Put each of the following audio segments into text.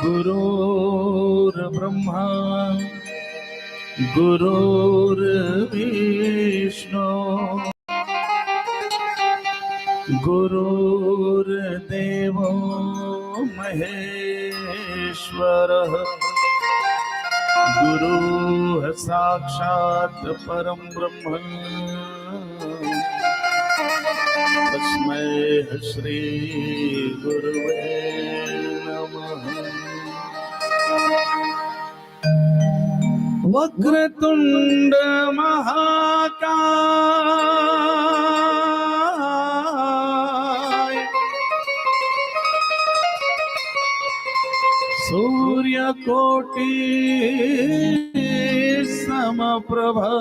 गुरुर्ब्रह्मा गुरुर्विष्णु गुरुर्देवो महेश्वरः गुरुः साक्षात् परं ब्रह्म तस्मै श्री गुरुवे नमः। वक्रतुंड महाकाय सूर्यकोटि समप्रभा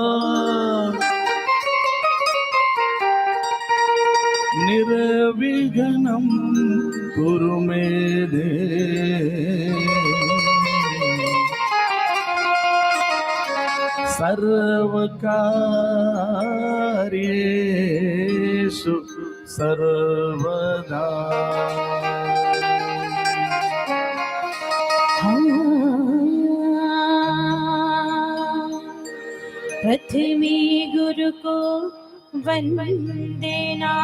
निर्विघ्नं कुरु मे देव। सर्वकार्येषु सर्वदा। प्रथमे गुरु को वंदना,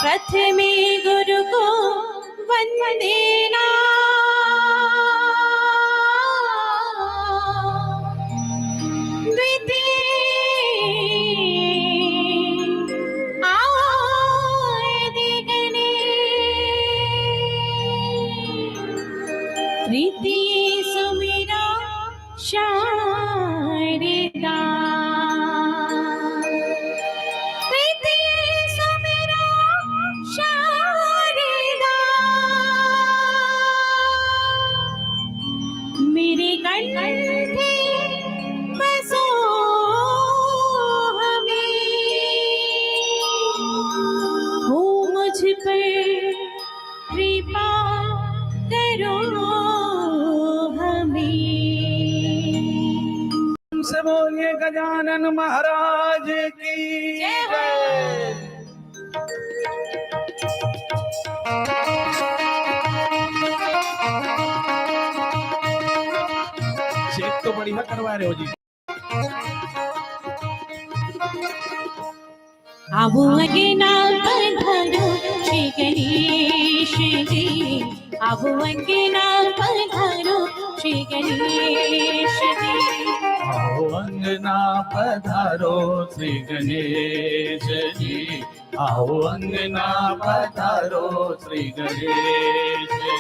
प्रथमे गुरु को वंदना, तृतीय सुमिरा शारदा, तृतीय सुमिरा शारदा। मेरे कंठे बसो हमें, हो मुझ पर कृपा करो से बोलिए गजानन महाराज की जय। चेक तो बढ़िया करवा रहे हो जी। आबू अंगना पधारो श्री गणेश जी, आबू अंगना पधारो श्री गणेश जी। आओ अंगना पधारो श्री गणेश जी, आओ अंगना पधारो श्री गणेश जी।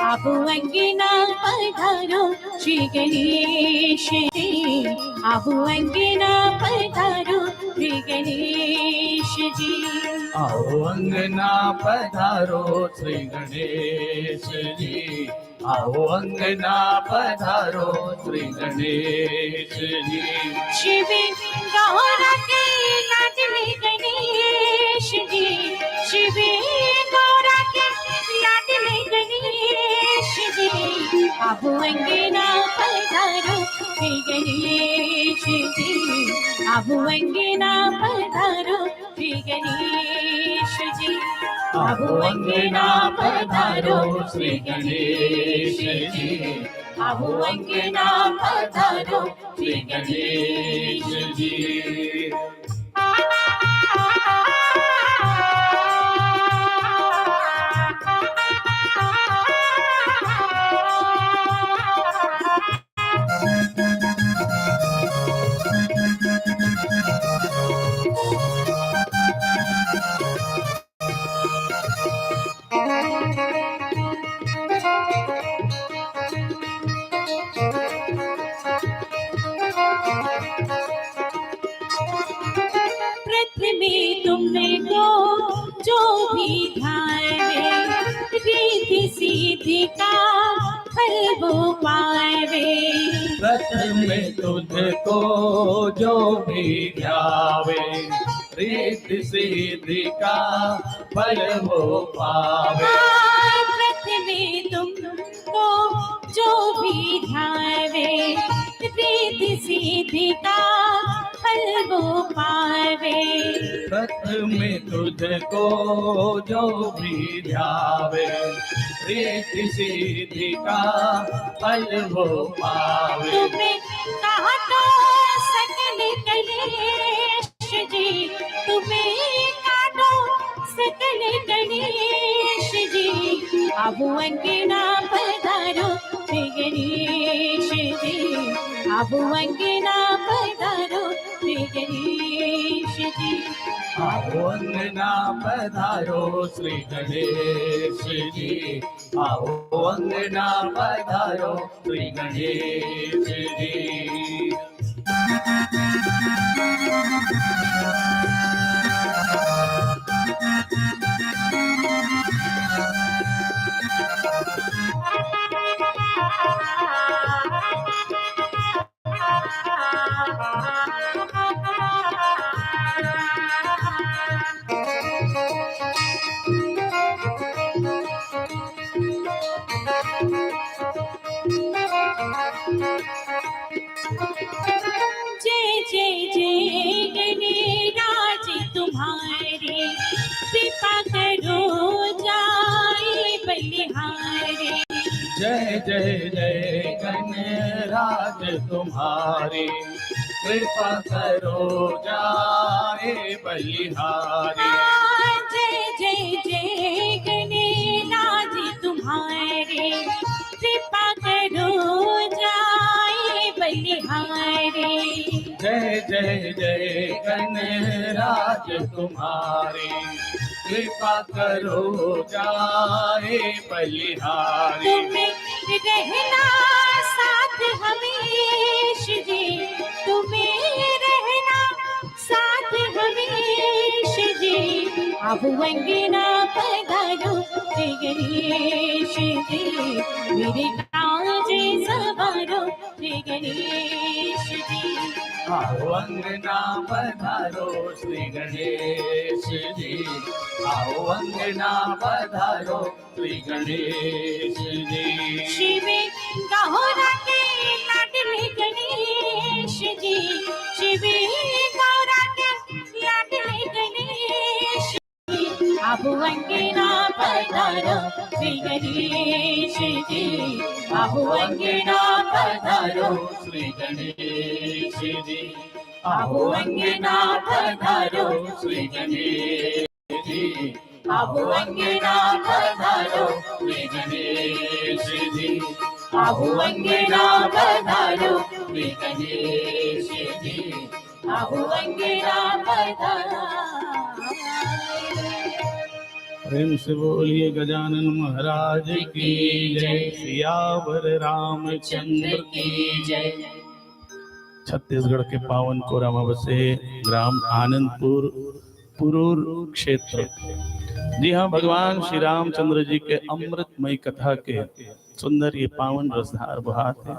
आबू अंगना पधारो श्री गणेश जी, आबू अंगना पधारो श्री गणेश जी। आओ अंगना पधारो श्री गणेश जी, आओ अंगना पधारो श्री गणेश जी। शिव गौरा के लाडले गणेश जी, शिव गौरा के लाडले गणेश जी। आबू अंगना पधारो श्री गणेश जी, आबू अंगना पधारो श्री गणेश जी। आबू अंगना पधारो श्री गणेश जी, आबू अंगना पधारो श्री गणेश जी। पृथ्वी तुमको जो भी ध्यावे, रिद्धि सिद्धि का फल वो पावे। प्रथम तुझको जो भी ध्यावे, रिद्धि सिद्धि का फल वो पावे। पृथ्वी तुमको जो भी ध्यावे, रिद्धि सिद्धि का फल वो पावे। रथ में तुझको जो भी ध्यावे, रिद्धि सिद्धि का फल वो पावे। तुम्हें कहा तो सकल गणेश जी, तुम्हें कहा तो सकल गणेश जी, अब अंगना पधारो श्री गणेश जी, अब अंगना पधारो श्री गणेश जी। आओ अंगना पधारो श्री गणेश जी, आओ अंगना पधारो श्री गणेश जी। जय जय जय गणराज तुम्हारे, कृपा करो जाए बलिहारे। जय जय जय गणराज तुम्हारे, कृपा करो जाए बलिहारे। जय जय जय गणराज तुम्हारे, कृपा करो जाए बलिहारे। जय जय जय गणराज तुम्हारे, कृपा करो जाए बलिहारे। तुम्हें रहना साथ हमेश जी, तुम्हें रहना साथ हमेश जी, अब अंगना पधारो श्री गणेश जी, मेरे काज सवारो श्री गणेश जी। आओ अंगना पधारो श्री गणेश जी, आओ अंगना पधारो श्री गणेश जी। शिव गौरा के लाडले गणेश जी, शिव गौरा के लाडले गणेश जी, अब अंगना पधारो श्री गणेश जी, अब अंगना पधारो श्री गणेश जी, अब अंगना पधारो श्री गणेश जी, अब अंगना पधारो श्री गणेश जी, अब अंगना पधारो श्री गणेश जी, अब अंगना पधारो। प्रेम से बोलिए गजानन महाराज की जय, सियावर रामचंद्र की जय। छत्तीसगढ़ के पावन कोरामा बसे ग्राम आनंदपुर पुरूर क्षेत्र। जी हाँ, भगवान श्री रामचंद्र जी के अमृतमय कथा के सुंदर ये पावन रसधार बहात है।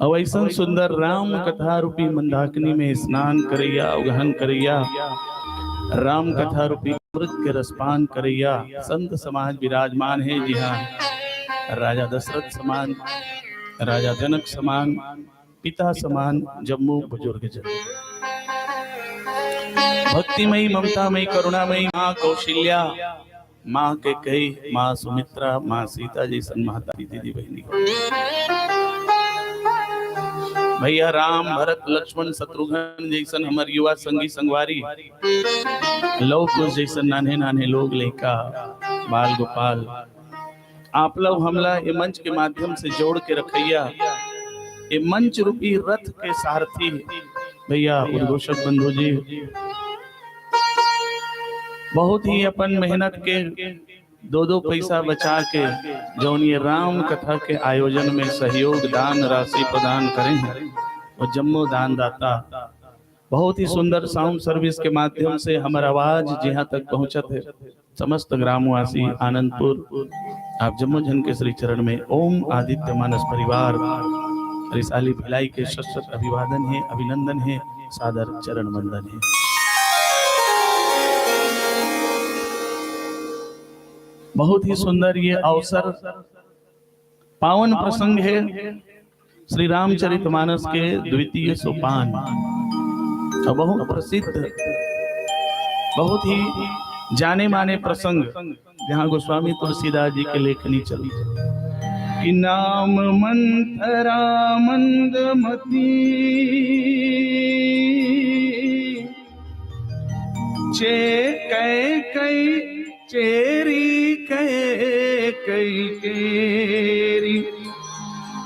अब ऐसा सुंदर राम कथा रूपी मंदाकिनी में स्नान करैया, अवगहन करैया, राम कथा रूपी अमृत के रसपान करैया संत समाज विराजमान है। जी हाँ, राजा दशरथ समान, राजा जनक समान, पिता समान जम्मू बुजुर्ग जन, भक्तिमयी, ममतामयी, करुणामयी माँ कौशल्या, माँ के कई, माँ सुमित्रा, माँ सीता जैसन माता दीदी बहनी, भैया राम भरत लक्ष्मण शत्रुघ्न जैसन हमार युवा संगी संगवारी, लव कुश जैसन नान्हे नान्हे लोग, लड़का बाल गोपाल, आप लोग हमला ये मंच के माध्यम से जोड़ के रखैया। ये मंच रूपी रथ के सारथी भैया उद्घोषक बंधु जी बहुत ही अपन मेहनत के दो दो पैसा बचा के जौन ये राम कथा के आयोजन में सहयोग दान राशि प्रदान करें हैं, वो जम्मू दान दाता बहुत ही सुंदर साउंड सर्विस के माध्यम से हमारा आवाज जहाँ तक पहुंचत है। समस्त ग्रामवासी आनंदपुर आप जम्मू जन के श्री चरण में ओम आदित्य मानस परिवार रिसाली भिलाई के शत अभिवादन है, अभिनंदन है, सादर चरण वंदन है। बहुत ही सुंदर ये अवसर पावन प्रसंग है। श्री रामचरितमानस के द्वितीय सोपान और बहुत प्रसिद्ध, बहुत ही जाने माने प्रसंग जहाँ गोस्वामी तुलसीदास जी के लेखनी चली कि नाम मंथरा मंदमती चे कई चेरी कई केरी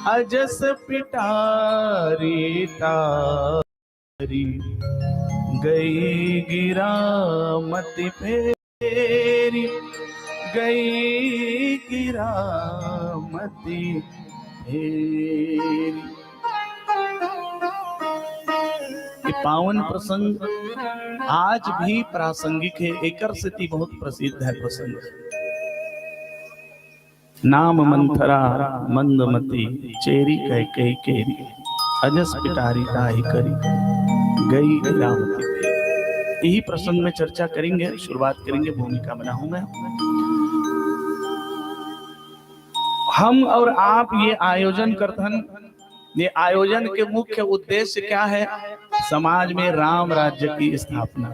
अजस पिटारी तारी गई गिरा मति फेरी गई गिरा मति फेरी। ये पावन प्रसंग आज भी प्रासंगिक है, एकर स्थिति बहुत प्रसिद्ध है प्रसंग। नाम मंथरा मंदमती चेरी कई केरी अजस पिटारी ताही करी गई गिरामती फेरी। यही प्रसंग में चर्चा करेंगे, शुरुआत करेंगे, भूमिका बनाऊंगा। हम और आप ये आयोजन करथन, ये आयोजन के मुख्य उद्देश्य क्या है? समाज में राम राज्य की स्थापना।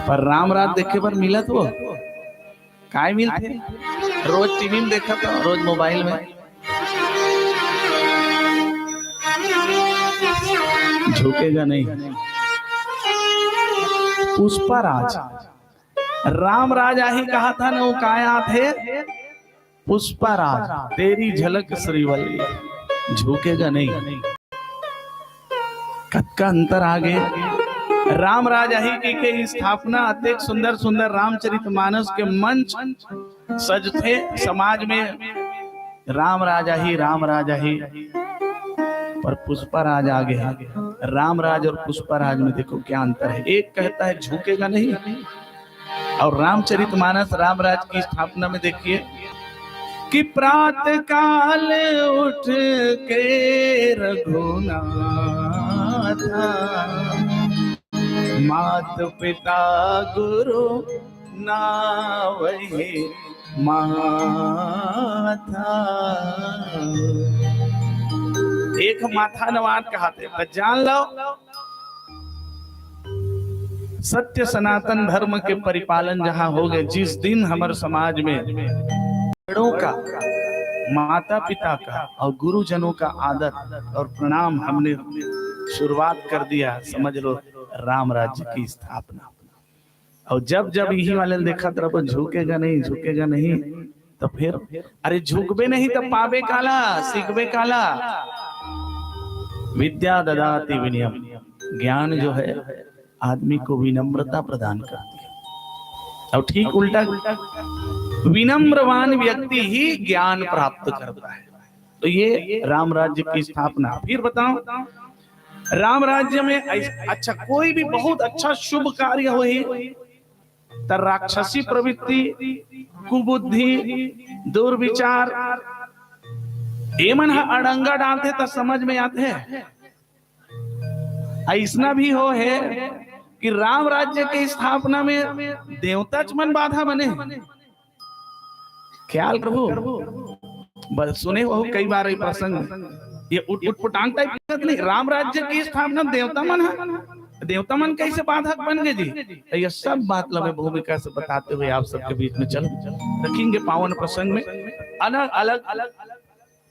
पर राम राज्य देखे पर मिलत वो काय मिलते? रोज टीवी में देखा था, रोज मोबाइल में, झुकेगा नहीं। पुष्पराज राम राजा ही कहा था ना, वो काया थे पुष्पराज, तेरी झलक श्रीवल्ली, झुकेगा नहीं। कक्का अंतर आगे राम राजा ही की स्थापना, अत्यंत सुंदर सुंदर रामचरितमानस के मंच सज थे समाज में। राम राजा ही पर पुष्पराज आगे है। रामराज और पुष्पराज में देखो क्या अंतर है। एक कहता है झुकेगा नहीं, और रामचरितमानस रामराज की स्थापना में देखिए कि प्रातः काल उठ के रघुनाथ मात पिता गुरु नावहि माथा। एक माथा नवाद कहते हैं, जान लो सत्य सनातन धर्म के परिपालन जहां हो गए, जिस दिन हमारे समाज में बड़ों का, माता पिता का और गुरुजनों का आदर और प्रणाम हमने शुरुआत कर दिया, समझ लो राम राज्य की स्थापना। और जब जब यही वाले देखा तरफ झुकेगा नहीं, तो फिर अरे झुकबे नहीं तो पाबे काला, सीखबे काला। विद्या ददाति विनयम, ज्ञान जो है आदमी को विनम्रता प्रदान करती है, और ठीक उल्टा विनम्रवान व्यक्ति ही ज्ञान प्राप्त करता है। तो ये राम राज्य की स्थापना। फिर बताओ राम राज्य में अच्छा कोई भी बहुत अच्छा शुभ कार्य हो तो राक्षसी प्रवृत्ति, कुबुद्धि, दुर्विचार एमन अड़ंगा डालते तो समझ में आते हैं। ऐसा भी हो है कि राम राज्य की स्थापना में देवता मन बाधा बने। ख्याल करो, सुने हो कई बार ये प्रसंग, ये उटपुटांग टाइप नहीं। राम राज्य की स्थापना देवता मन है, देवता मन कैसे बाधक बन गए जी? ये सब बात मैं भूमिका से बताते हुए आप सबके बीच में चल रखेंगे। पावन प्रसंग में अलग अलग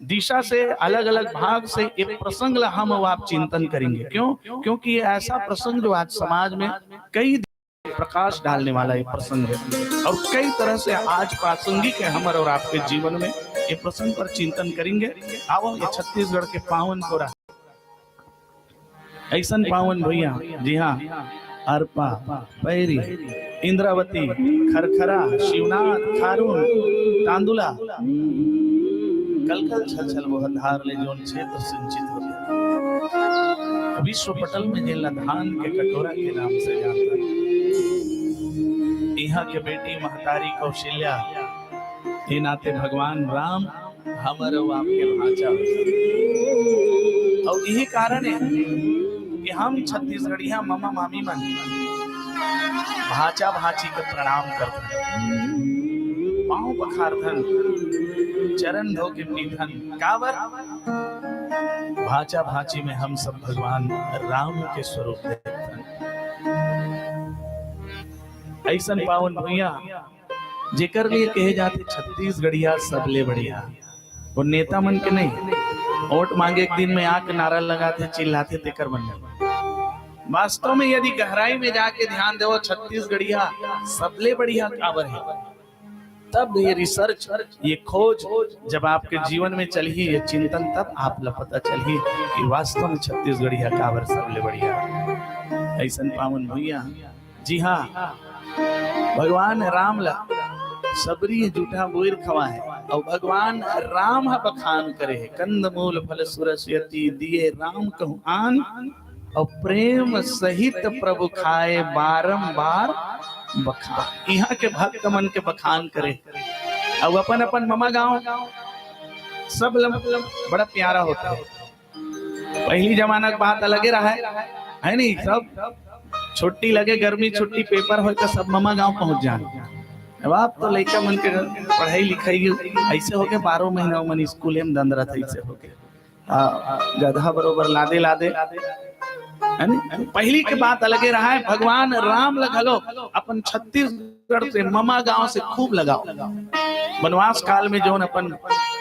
दिशा से, अलग अलग भाग से एक प्रसंग हम आप चिंतन करेंगे। क्यों? क्योंकि ये ऐसा प्रसंग जो आज समाज में कई प्रकाश डालने वाला ये प्रसंग है, और कई तरह से आज प्रासंगिक है हमारे और आपके जीवन में। ये प्रसंग पर चिंतन करेंगे। आओ ये छत्तीसगढ़ के पावन कोरा ऐसन पावन भैया, जी हाँ, अरपा, पैरी, इंद्रावती, खरखरा, शिवनाथ, खारून, तांदुला, कलकल छल वो धार ले जोन क्षेत्र सिंचित हो गया। विश्व पटल में जिला धान के कटोरा के नाम से जानता है। यहाँ के बेटी महतारी कौशल्या, ये नाते भगवान राम हमारे आपके भांचा, और यही कारण है कि हम छत्तीसगढ़िया मामा मामी मन भाचा भाची के प्रणाम करते, पांव पखारथन, चरण धो के पीथन। काबर भाचा भाची में हम सब भगवान राम के स्वरूप देखते ऐसा पावन भैया जेकर लिए कहे जाते छत्तीसगढ़िया सबले बढ़िया। वो नेता मन के नहीं, वोट मांगे एक दिन में आके नारा लगाते चिल्लाते तेकर मन में। वास्तव में यदि गहराई में जाके ध्यान दो छत्तीसगढ़िया सबले बढ़िया काबर है, तब ये रिसर्च, ये खोज जब आपके जीवन में चली, ये चिंतन तब आप पता चली कि वास्तव में छत्तीसगढ़िया काबर सबले बढ़िया। ऐसा पावन भैया जी हाँ, भगवान राम ला सबरी जूठा बोर खवा है और भगवान राम हा बखान करे है। कंद मूल फल सुरस यति दिए राम कहूँ आन, और प्रेम सहित प्रभु खाए बारंबार बखान। यहाँ के भक्त मन के बखान करे और अपन अपन ममा गाँव सब बड़ा प्यारा होता है। पहली जमाना की बात अलगे रहा है नहीं, सब छुट्टी लगे गर्मी छुट्टी पेपर हो तो सब ममा गांव पहुंच जाए। अब आप तो लड़का मन के पढ़ाई लिखाई ऐसे हो गए, 12 महीना मन स्कूल में दंद रहा ऐसे हो गए, गधा बरोबर लादे लादे है नहीं। पहली के बात अलगे रहा है। भगवान राम लगलो अपन छत्तीसगढ़ से ममा गांव से खूब लगाओ। वनवास काल में जो अपन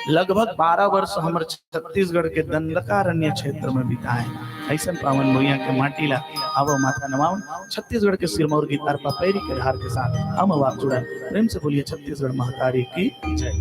लगभग 12 वर्ष हमारे छत्तीसगढ़ के दंडकारण्य क्षेत्र में बिताए। ऐसा पावन भैया के माटी ला अब माथा नवावन, छत्तीसगढ़ के सिरमौर की तारपा पैरी के धार के साथ हम अब आप जुड़ा। प्रेम से बोलिए छत्तीसगढ़ महातारी की जय।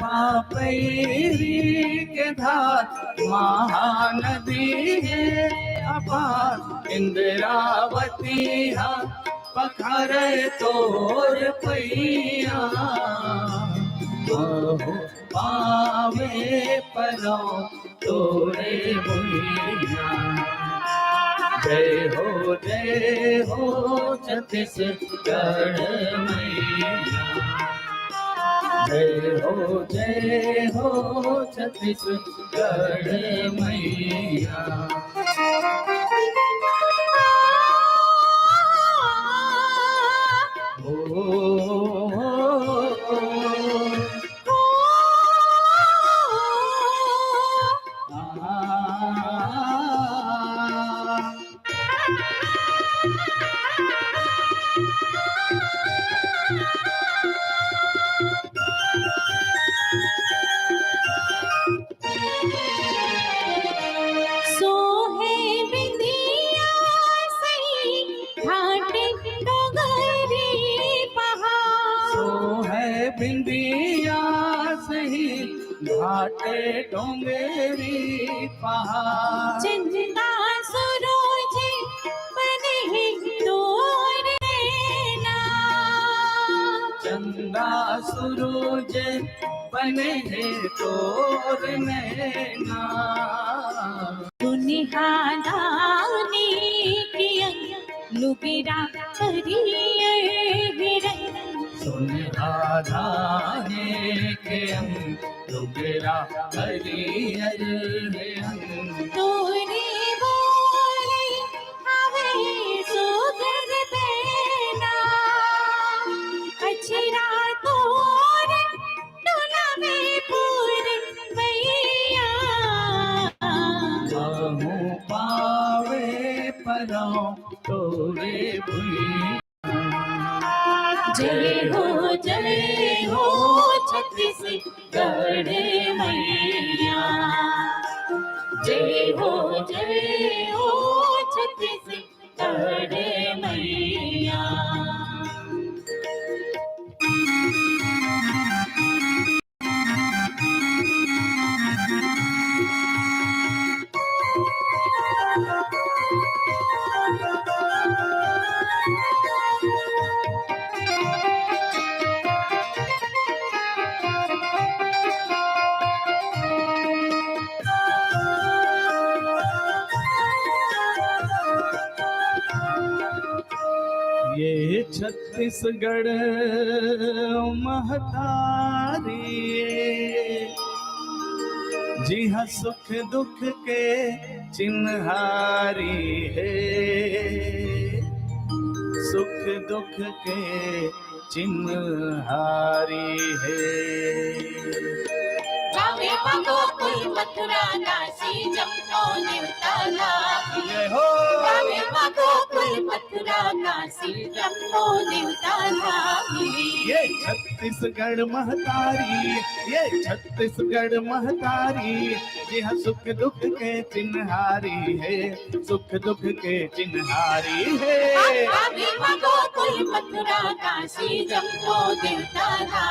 पापैरी के धार महानदी है अपार, इंद्रावती हा पखर तोर पैया, पावे परो तोरे भैया। जय हो छत्तीसगढ़ मैया, जय हो छत्तीसगढ़ मैया। बिंदिया सही घाटे डोंगरी पहाड़, चंदा सूरज बने तोर नैना, चंदा सूरज बने तोर नैना। दुनिहादानी की लुबिरा हरियर हिरन, सुनहादाने के लुबिरा हरियर हिरन। तोरे बोले हवे सुगर देना, अचरा तोर डोला में पूर मैया। कहूँ पावे पर करो तो वे भूल। जय हो छत्तीसगढ़ मैया, जय हो छत्तीसगढ़ मैया। ये छत्तीसगढ़ महतारी, जी हाँ सुख दुख के चिन्हारी है, सुख दुख के चिन्हारी है। गावे गोकुल मथुरा काशी जम्मू देवताला, जय हो। गावे गोकुल मथुरा काशी जम्मू देवताला। ये छत्तीसगढ़ महतारी, ये छत्तीसगढ़ महतारी, जी हाँ सुख दुख के चिन्हारी है, सुख दुख के चिन्हारी है। गावे गोकुल मथुरा काशी जम्मू देवताला,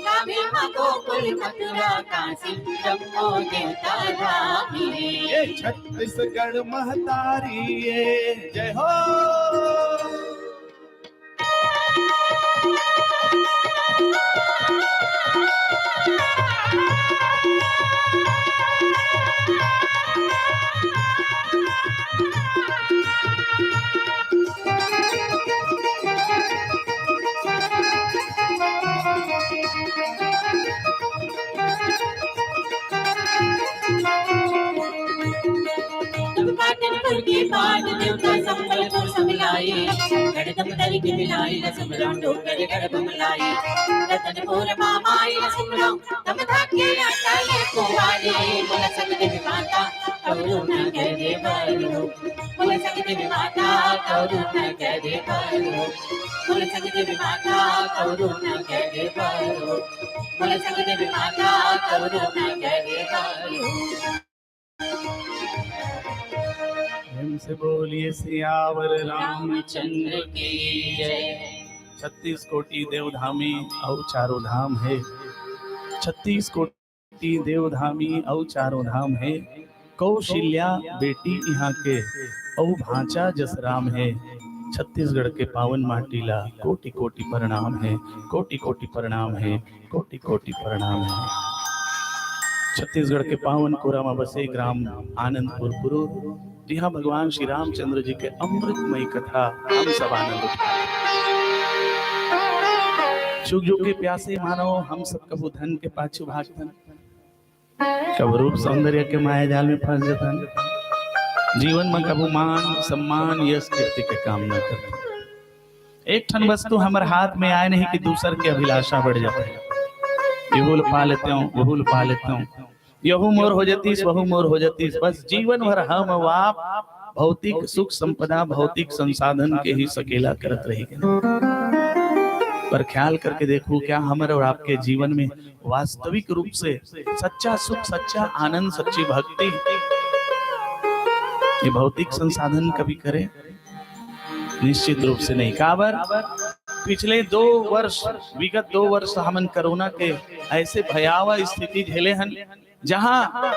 गावे गोकुल मथुरा काशी जम्मू देवताला। ये छत्तीसगढ़ महतारी ये जय हो। पाटनपुर की पाट देवता संबलपुर समिलाई, गड़दम दरी की मिलाई रसमला टोकर गड़ब मलाई, रतनपुर मामाई रसमला तम धाके आटाले कुवारी। बोला सकते माता करुणा करे बलो, बोला सकते माता करुणा करे बलो, बोला सकते माता करुणा करे बलो, बोला सकते माता करुणा करे बलो। से बोलिए सियावर रामचंद्र की जय। 36 कोटि देवधामी और चारों धाम है, 36 कोटि देवधामी और चारों धाम है। कौशल्या बेटी यहाँ के और भांचा जसराम है। छत्तीसगढ़ के पावन माटीला कोटि कोटि प्रणाम है, कोटि कोटि प्रणाम है, कोटि कोटि प्रणाम है। छत्तीसगढ़ के पावन कोरा में बसे ग्राम आनंदपुर पुरू, जहाँ भगवान श्री रामचंद्र जी के अमृतमयी कथा हम सब आनंद उठाए। जुग जुग के प्यासे मानो हम सब कबू धन के पाछू भागतन, कब रूप सौंदर्य के माया जाल में फंस जतन, जीवन में कबू मान सम्मान यश कीर्ति के काम न करते। एक ठन वस्तु हमारे हाथ में आए नहीं कि दूसर की अभिलाषा बढ़ जाती है। यहूल पा लेते हूँ, वहूल पा लेते हूँ, यहू मोर हो जातीस, वहू मोर हो जातीस। बस जीवन भर हम आप भौतिक सुख संपदा भौतिक संसाधन के ही सकेला करत रहेंगे। पर ख्याल करके देखो क्या हमारे और आपके जीवन में वास्तविक रूप से सच्चा सुख, सच्चा आनंद, सच्ची भक्ति ये भौतिक संसाधन कभी करे? निश्चित रूप से नहीं। काबर पिछले विगत 2 वर्ष हमन कोरोना के ऐसे भयावह स्थिति झेले हन, जहां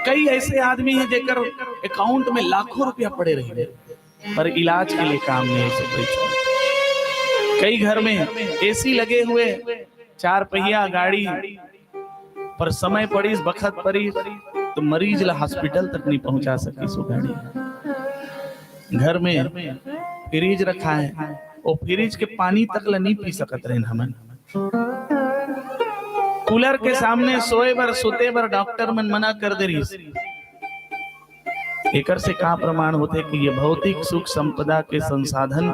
कई ऐसे आदमी हैं जेकर अकाउंट में लाखों रुपया पड़े रहे पर इलाज के लिए काम नहीं सकते। कई घर में एसी लगे हुए, 4 पहिया गाड़ी पर समय पड़ी बखत पड़ी तो मरीज ला हॉस्पिटल तक नहीं पहुंचा सकी सो गाड़ी। घर में फ्रिज रखा है और फ्रिज के पानी तक ला नहीं पी सकत रहे हमन। कूलर के सामने सोए बर सुते बर डॉक्टर मन मना कर दे रही। एकर से का प्रमाण होते कि ये भौतिक सुख संपदा के संसाधन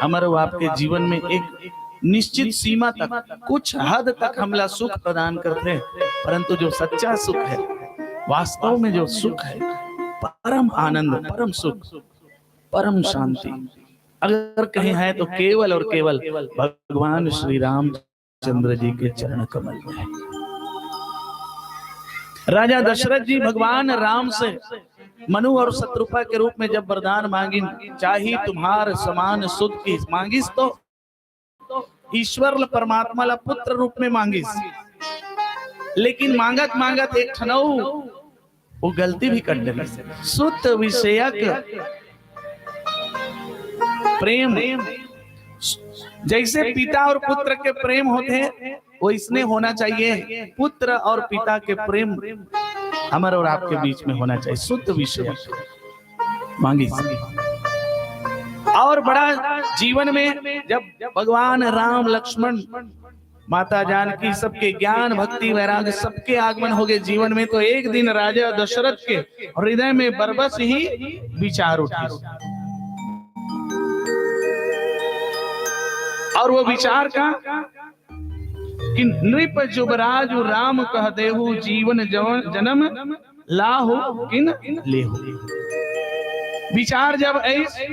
हमारे आपके जीवन में एक निश्चित सीमा तक, कुछ हद तक हमला सुख प्रदान करते हैं, परंतु जो सच्चा सुख है, वास्तव में जो सुख है, परम आनंद, परम सुख, परम शांति अगर कहीं है तो केवल और केवल भगवान श्री रामचंद्र जी के चरण कमल में है। राजा दशरथ जी भगवान राम से मनु और शत्रुपा के रूप में जब वरदान मांगी, चाहे तुम्हार समान सुध की मांगिस, तो ईश्वर परमात्मा ला पुत्र रूप में मांगिस, लेकिन मांगत मांगत एक ठनऊ वो गलती भी कर डली। सुत विषयक प्रेम, जैसे पिता और पुत्र के प्रेम होते हैं वो इसने होना चाहिए, पुत्र और पिता के प्रेम हमारे और आपके बीच में होना चाहिए। सुत विषयक मांगी। और बड़ा जीवन में जब भगवान राम, लक्ष्मण, माता जानकी सबके ज्ञान, भक्ति, वैराग्य सबके आगमन हो गए जीवन में, तो एक दिन राजा दशरथ के हृदय में बरबस ही विचार उठा, और वो विचार का कि नृप जुबराज राम कह देहु, जीवन जन्म लाहु किन लेहु। विचार जब ऐसे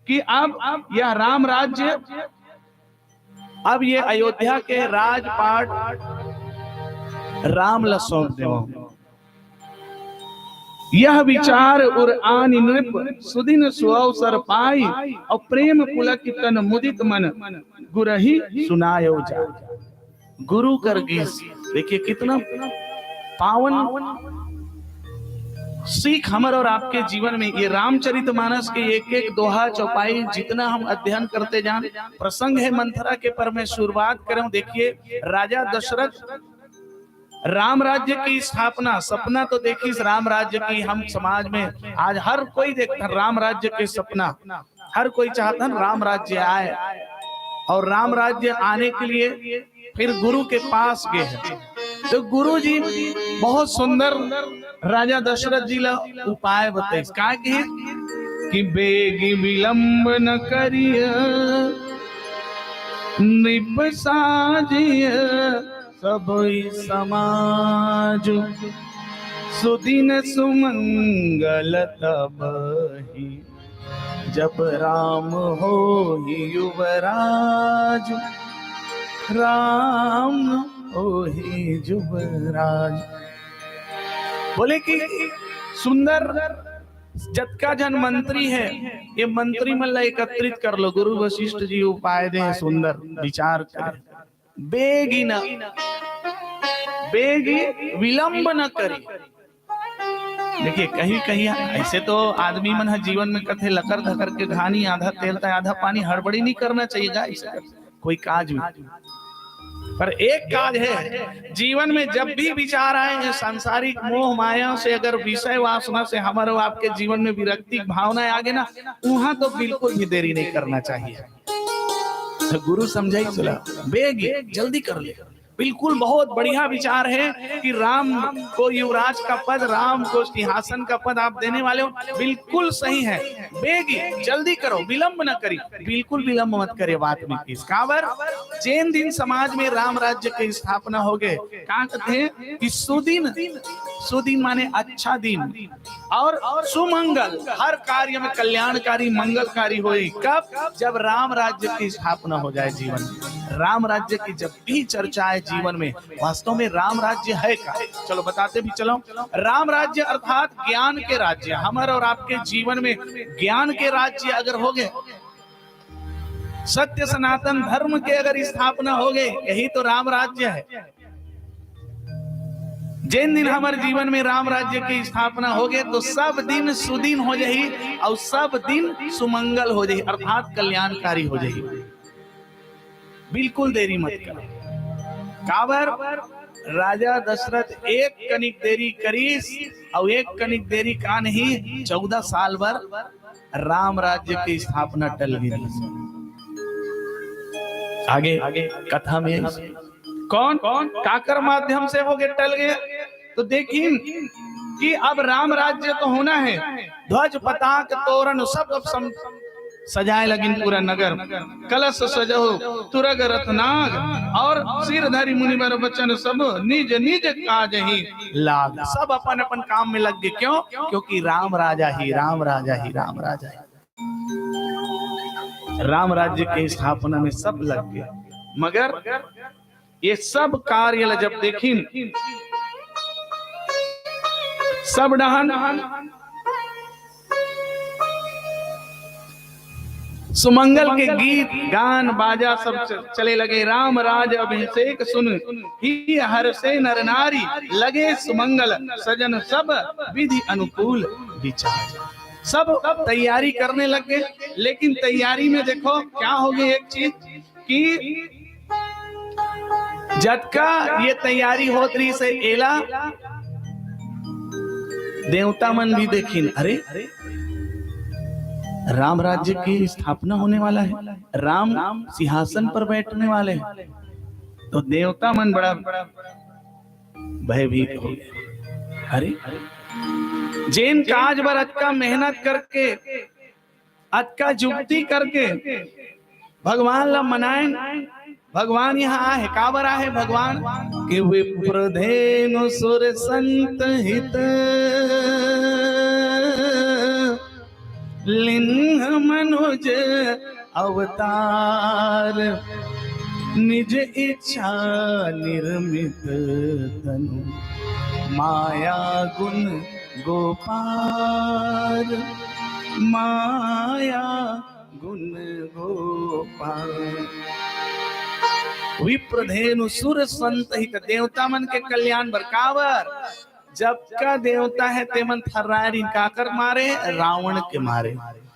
कि अब यह राम राज्य, अब ये अयोध्या के राजपाट राम ला सौंप देव। यह विचार उर आनि नृप सुदिन सुअवसर पाई, और प्रेम पुलक तन मुदित मन गुरहि सुनायो जा। गुरु कर गीस, देखिए कितना पावन सीख हमारे और आपके जीवन में। ये रामचरितमानस के एक एक दोहा चौपाई जितना हम अध्ययन करते जान, प्रसंग है मंथरा के पर मैं शुरुआत करूं। देखिए राजा दशरथ राम राज्य की स्थापना, सपना तो देखिए राम राज्य की, हम समाज में आज हर कोई देखता राम राज्य के सपना, हर कोई चाहता है राम राज्य आए, और राम राज्य आने के लिए फिर गुरु के पास गए हैं। तो गुरु जी बहुत सुंदर राजा दशरथ जी ला उपाय बताए, का कि बेगी विलंब न करिय नृप साजिय, सब समाज सुदिन सुमंगल तबहि, जब राम हो युवराज, राम हो युवराज। बोले कि सुंदर जतका जन मंत्री है, ये मंत्री मल्ला एकत्रित कर लो। गुरु वशिष्ठ जी उपाय दे, सुंदर विचार करे, बेगी न बेगी विलंब न करी। देखिए कहीं कहीं ऐसे तो आदमी मन है जीवन में कथे लकर धकर के घानी, आधा तेल आधा पानी, हड़बड़ी नहीं करना चाहिए ऐसे कोई काज में। पर एक काज है जीवन में, जब भी विचार आए सांसारिक मोह माया से, अगर विषय वासना से हमारे आपके जीवन में विरक्ति भावनाएं आगे ना, वहां तो बिल्कुल भी देरी नहीं करना चाहिए। तो गुरु समझाई चला बेगी जल्दी कर ले, बिल्कुल बहुत बढ़िया विचार है कि राम को युवराज का पद, राम को सिंहासन का पद आप देने वाले हो, बिल्कुल सही है। बेगी जल्दी करो, विलंब न करी, बिल्कुल विलंब मत करे बात में। किस काबर जैन दिन समाज में राम राज्य की स्थापना हो गए, कहा कहते हैं कि सुदिन, सुदिन माने अच्छा दिन, और सुमंगल, हर कार्य में कल्याणकारी मंगलकारी होई। कब? जब राम राज्य की स्थापना हो जाए जीवन में। राम राज्य की जब भी चर्चा है जीवन में, वास्तव में राम राज्य है क्या? चलो बताते भी चलो। राम राज्य अर्थात ज्ञान के राज्य। हमारे और आपके जीवन में ज्ञान के राज्य अगर हो गए, सत्य सनातन धर्म के अगर स्थापना हो गए, यही तो राम राज्य है। जिन दिन हमारे जीवन में राम राज्य की स्थापना हो गए, तो सब दिन सुदिन हो जाही, और सब दिन सुमंगल हो जाही, अर्थात कल्याणकारी हो जाही। बिल्कुल देरी मत करो। काबर राजा दशरथ एक कनिक देरी करीस, और एक कनिक देरी का नहीं, 14 साल भर राम राज्य की स्थापना टल गई। आगे कथा में कौन काकर माध्यम से हो गए टल गए, तो देखिए कि अब राम राज्य तो होना है, ध्वज पताक तोरण सब सजाए लगिन पूरा नगर, कलश सजहो तुरग रत्नाग, और सिरधारी मुनिवर बचन सब निज निज काज ही लाग। सब अपन अपन काम में लग गए। क्यों? क्योंकि राम राजा ही, राम राजा ही, राम राजा ही। राम राज्य के स्थापना में सब लग गए। मगर ये सब कार्य जब देखिन, सब डहन सुमंगल के गीत गान बाजा सब चले लगे। राम राज अभिषेक सुन ही हर से नर नारी, लगे सुमंगल सजन सब विधि अनुकूल विचार। सब तैयारी करने लगे। लेकिन तैयारी में देखो क्या हो गई एक चीज कि जटका ये तैयारी होत रही से एला देवता मन भी देखिन, अरे राम राज्य की स्थापना होने वाला है, राम सिंहासन पर बैठने वाले हैं। तो देवता मन बड़ा भयभीत हो गए। अरे जैन काज बर अटका मेहनत करके, अटका जुक्ति करके भगवान ला मनाए, भगवान यहाँ आए, काबर आए भगवान कि विप्रधेनु सुर संत हित, लिंग मनुज अवतार, निज इच्छा निर्मित तनु, माया गुण गोपाल, माया गुण गोपाल। विप्रधेनु सुर संत हित, देवता मन के कल्याण बरकावर। जब का देवता है तेमन थर्रारी काकर मारे, रावण के मारे।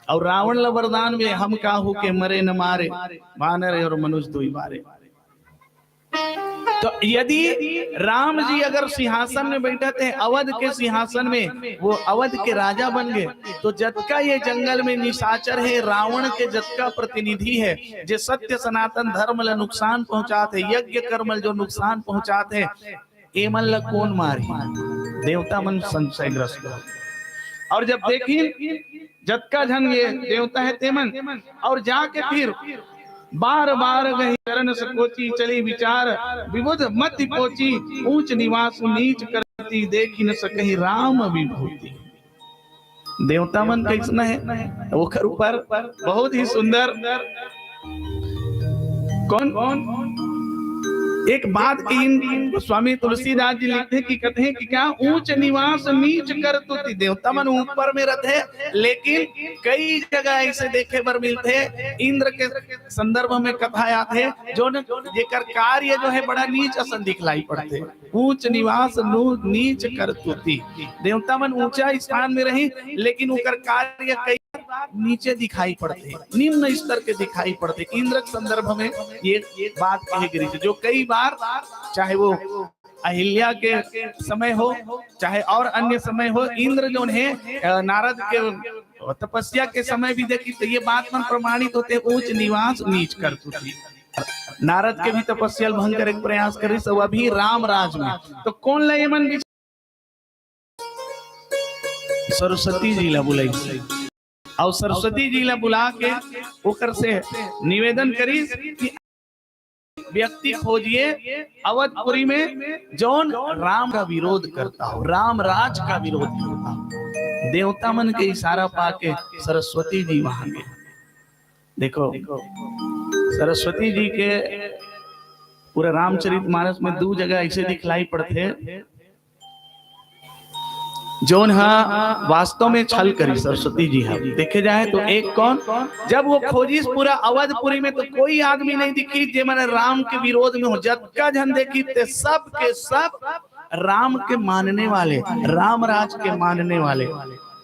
और रावण ला वरदान में हम काहू के मरे न मारे, वानर और मनुष्य दुई मारे। तो यदि राम जी अगर सिंहासन में बैठे थे, अवध के सिंहासन में, वो अवध के राजा बन गए, तो जतका ये जंगल में निशाचर है, रावण के जतका प्रतिनिधि है, जो सत्य सनातन धर्म ला नुकसान पहुंचाते, यज्ञ कर्म जो नुकसान पहुंचाते, ए मन ला कौन मारी? देवता मन संशयग्रस्त। और जब देखी जतका जन ये देवता है तेमन, और जाके फिर बार बार गही चरण सकोची, चली विचार विबुध मति पोची, ऊंच निवास नीच करती, देखी न सकही राम विभूति। देवता मन कैसना है, ओकर ऊपर बहुत ही सुंदर कौन एक बात की स्वामी तुलसीदास जी लिखते कि कहते हैं कि क्या ऊंच निवास नीच कर तुति। देवता मन ऊपर में रहते, लेकिन कई जगह ऐसे देखे पर मिलते, इंद्र के संदर्भ में कथा आते जो जेकर कार्य जो है बड़ा नीच असन दिखलाई पड़ते। ऊंच निवास नीच कर तुति, देवता मन ऊंचा स्थान में रही, लेकिन उनकर कार्य कई नीचे दिखाई पड़ते, निम्न स्तर के दिखाई पड़ते। इंद्र के संदर्भ में ये बात कही गई, जो कई बार चाहे वो अहिल्या के समय हो, चाहे और अन्य समय हो, इंद्र जो है नारद के तपस्या के समय भी देखी तो ये बात मन प्रमाणित होते, ऊंच निवास नीच कर तुति। नारद के भी तपस्या भंग करे प्रयास करे, सब अभी राम राज में। तो कौन ले मन सरस्वती जी ला बुलाई, और सरस्वती जी ला बुला के ओकर से निवेदन करी कि व्यक्ति खोजिए अवधपुरी में जौन राम का विरोध करता हो, राम राज का विरोध करता हो। देवता मन के इशारा पाके सरस्वती जी वहां गए। देखो सरस्वती जी के पूरे रामचरितमानस में दो जगह ऐसे दिखलाई पड़ते जौन हा वास्तव में छल करी सरस्वती जी है। देखे जाए तो एक कौन, जब वो खोजिस पूरा अवधपुरी में तो कोई आदमी नहीं दिखी जे मैंने राम के विरोध में हो। जतका जन देखी ते सब के सब राम के मानने वाले, राम राज के मानने वाले,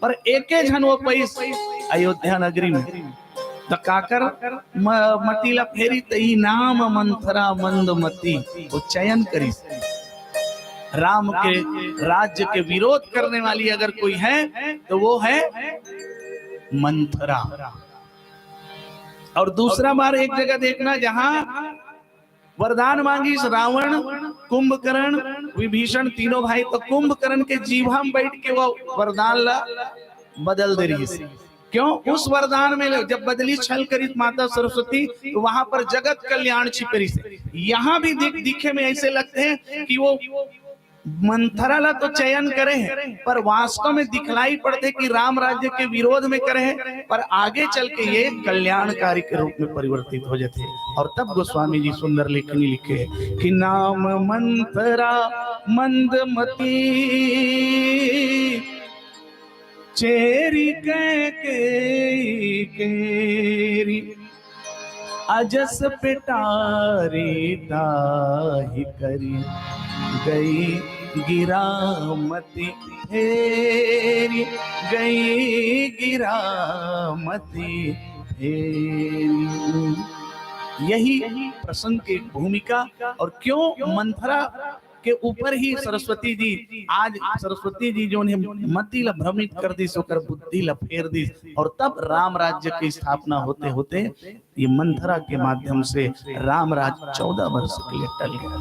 पर एक जन वो पैस अयोध्या नगरी में तो काकर मतीला फेरी तई नाम मंथरा मंदमती, वो चयन करी राम के राज्य के विरोध करने वाली अगर कोई है तो वो है मंथरा। और दूसरा बार एक जगह देखना जहां वरदान मांगी रावण, कुंभकर्ण, विभीषण तीनों भाई, तो कुंभकर्ण के जीवा में बैठ के वो वरदान ला बदल दे रही है। क्यों? उस वरदान में जब बदली छल करी माता सरस्वती तो वहां पर जगत कल्याण छिपरी से। यहाँ भी दिखे में ऐसे लगते हैं कि वो मंथरा ला तो चयन करे हैं, पर वास्तव में दिखलाई पड़ते कि राम राज्य के विरोध में करे हैं, पर आगे चल के ये कल्याणकारी के रूप में परिवर्तित हो जाते हैं। और तब गोस्वामी जी सुंदर लेखनी लिखे कि नाम मंथरा मंदमती चेरी केरी अजस पिटारी ताहि करी गई गिरामती फेरी गई गिरामती फेरी। यही प्रसंग की भूमिका। और क्यों मंथरा के ऊपर ही सरस्वती जी, आज सरस्वती जी जो उन्हें मति ला भ्रमित कर दी सोकर बुद्धि ला फेर दी, और तब राम राज्य की स्थापना होते होते ये मंथरा के माध्यम से राम राज्य 14 वर्ष के लिए टल गया।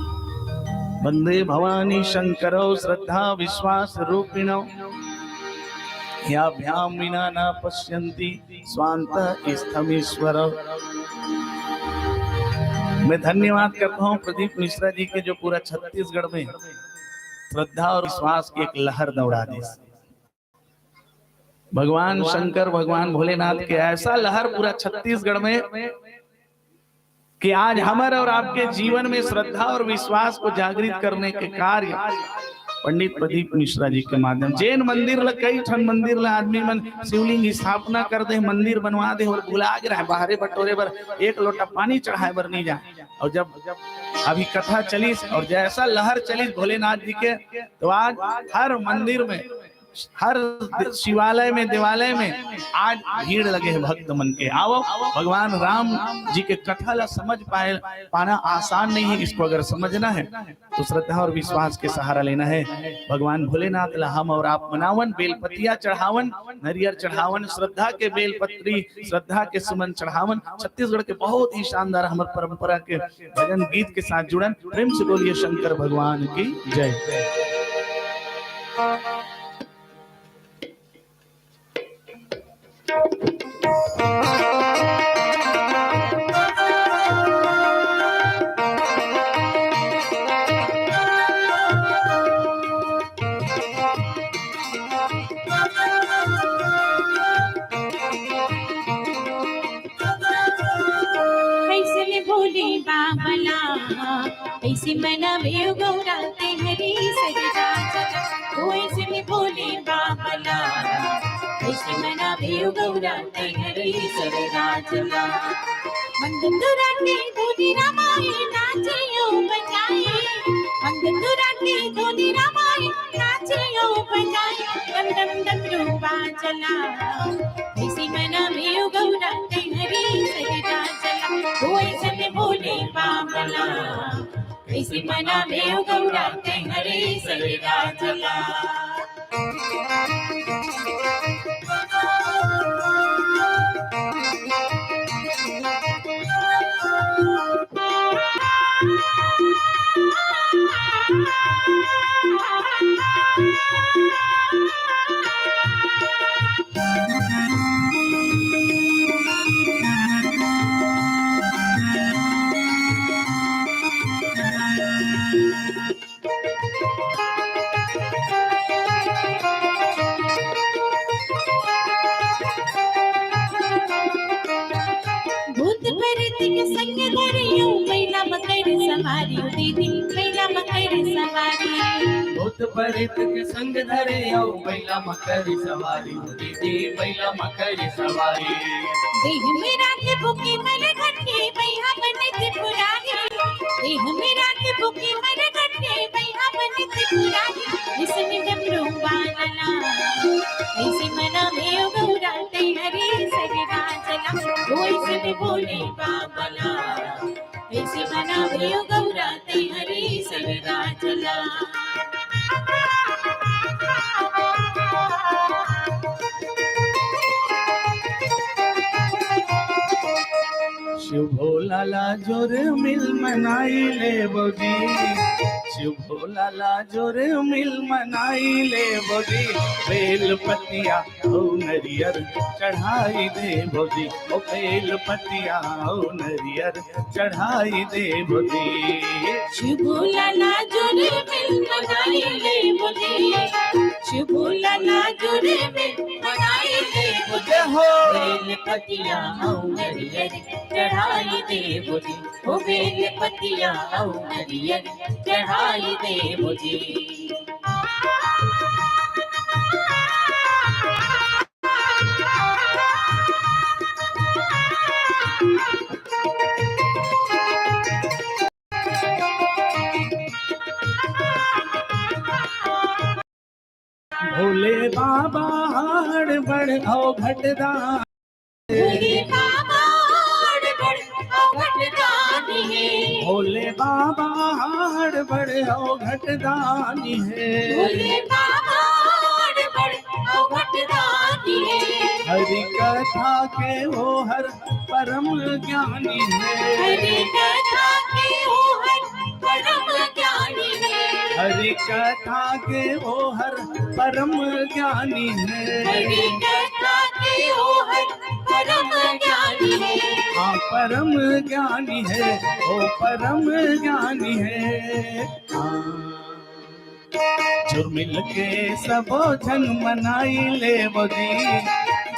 वंदे भवानी शंकरौ श्रद्धा विश्वास रूपिणौ याभ्याम विना न पश्यन्ति स्वांत स्थमीश्वर। मैं धन्यवाद करता हूँ प्रदीप मिश्रा जी के जो पूरा छत्तीसगढ़ में श्रद्धा और विश्वास की एक लहर दौड़ा दी। भगवान शंकर भगवान भोलेनाथ के ऐसा लहर पूरा छत्तीसगढ़ में कि आज हमारे और आपके जीवन में श्रद्धा और विश्वास को जागृत करने के कार्य पंडित प्रदीप मिश्रा जी के माध्यम। जैन मंदिर ला कई ठन मंदिर ला आदमी मन शिवलिंग स्थापना कर दे, मंदिर बनवा दे और बुला के रहे बाहरे बटोरे बर एक लोटा पानी चढ़ाए बर नहीं जाए। और जब अभी कथा चली और जैसा लहर चली भोलेनाथ जी के, तो आज हर मंदिर में, हर शिवालय में, देवालय में आज भीड़ लगे हैं भक्त मन के। आओ भगवान राम जी के कथा ला समझ पाना आसान नहीं है। इसको अगर समझना है तो श्रद्धा और विश्वास के सहारा लेना है। भगवान भोलेनाथ ला हम और आप मनावन, बेलपतिया चढ़ावन, नरियर चढ़ावन, श्रद्धा के बेलपत्री, श्रद्धा के सुमन चढ़ावन। छत्तीसगढ़ के बहुत ही शानदार हमारे परंपरा के भजन गीत के साथ जुड़न। प्रेम से बोलिए शंकर भगवान की जय। ऐसे मनावे गौराते हरी सजदा चला, ऐसे में बोले बाबला, ऐसे मनावे गौराते हरी सजदा चला। मंगंदुराते धोनी रामाई नाचे ओ बजाए, मंगंदुराते धोनी रामाई नाचे ओ बजाए, डम डम डमरू बाजला, ऐसे मनावे गौराते हरी सजदा चला, ऐसे में बोले बाबला, ऐसे मनावे गौराते हरी सजदा चला। भूत प्रेत के संग धरे औ बैला मकर सवारी, दीदी बैला मकर सवारी। देह मेरा के बुकी मर घटे बैहा बने त्रिपुरारी, देह मेरा के बुकी मर घटे बैहा बने त्रिपुरारी, इसमें डमरू बानला, ऐसे मनावे गौराते हरी सजदा चला, ऐसे में बोले बाबला, ऐसे मनावे गौराते हरी सजदा चला। शिव भोला ला जोर मिल मनाई ले बोजी, शिव भोला ला जोर मिल मनाई ले बोजी, बेल पतिया ओ नरियर चढ़ाई दे बोजी, ओ बेल पतिया ओ नरियर चढ़ाई दे बोजी। शिव भोला ला जोर मिल मनाई ले बोजी, शिव भोला ला जोर मिल मनाई ले बोजी, हो बेल पतिया औ नरियर चढ़ाई दे बोजी, ओ बेल पतिया औ नरियर चढ़ाई दे बोजी। भोले बाबा हाड़ बढ़ाओ घटदान, भोले बाबा बड़ अवघटदानी है, भोले बाबा हाड़ बढ़ाओ घटदानी है, भोले बाबा बड़ अवघटदानी है, हरि कथा के वो हर परम ज्ञानी है, हरि कथा के ओ हर परम ज्ञानी है, हरि कथा के वो हर परम ज्ञानी है, हरि कथा के ओ हर परम ज्ञानी है, हाँ परम ज्ञानी है, ओ परम ज्ञानी है। हाँ जुर्मिल के सबो जन मनाई ले बोजी,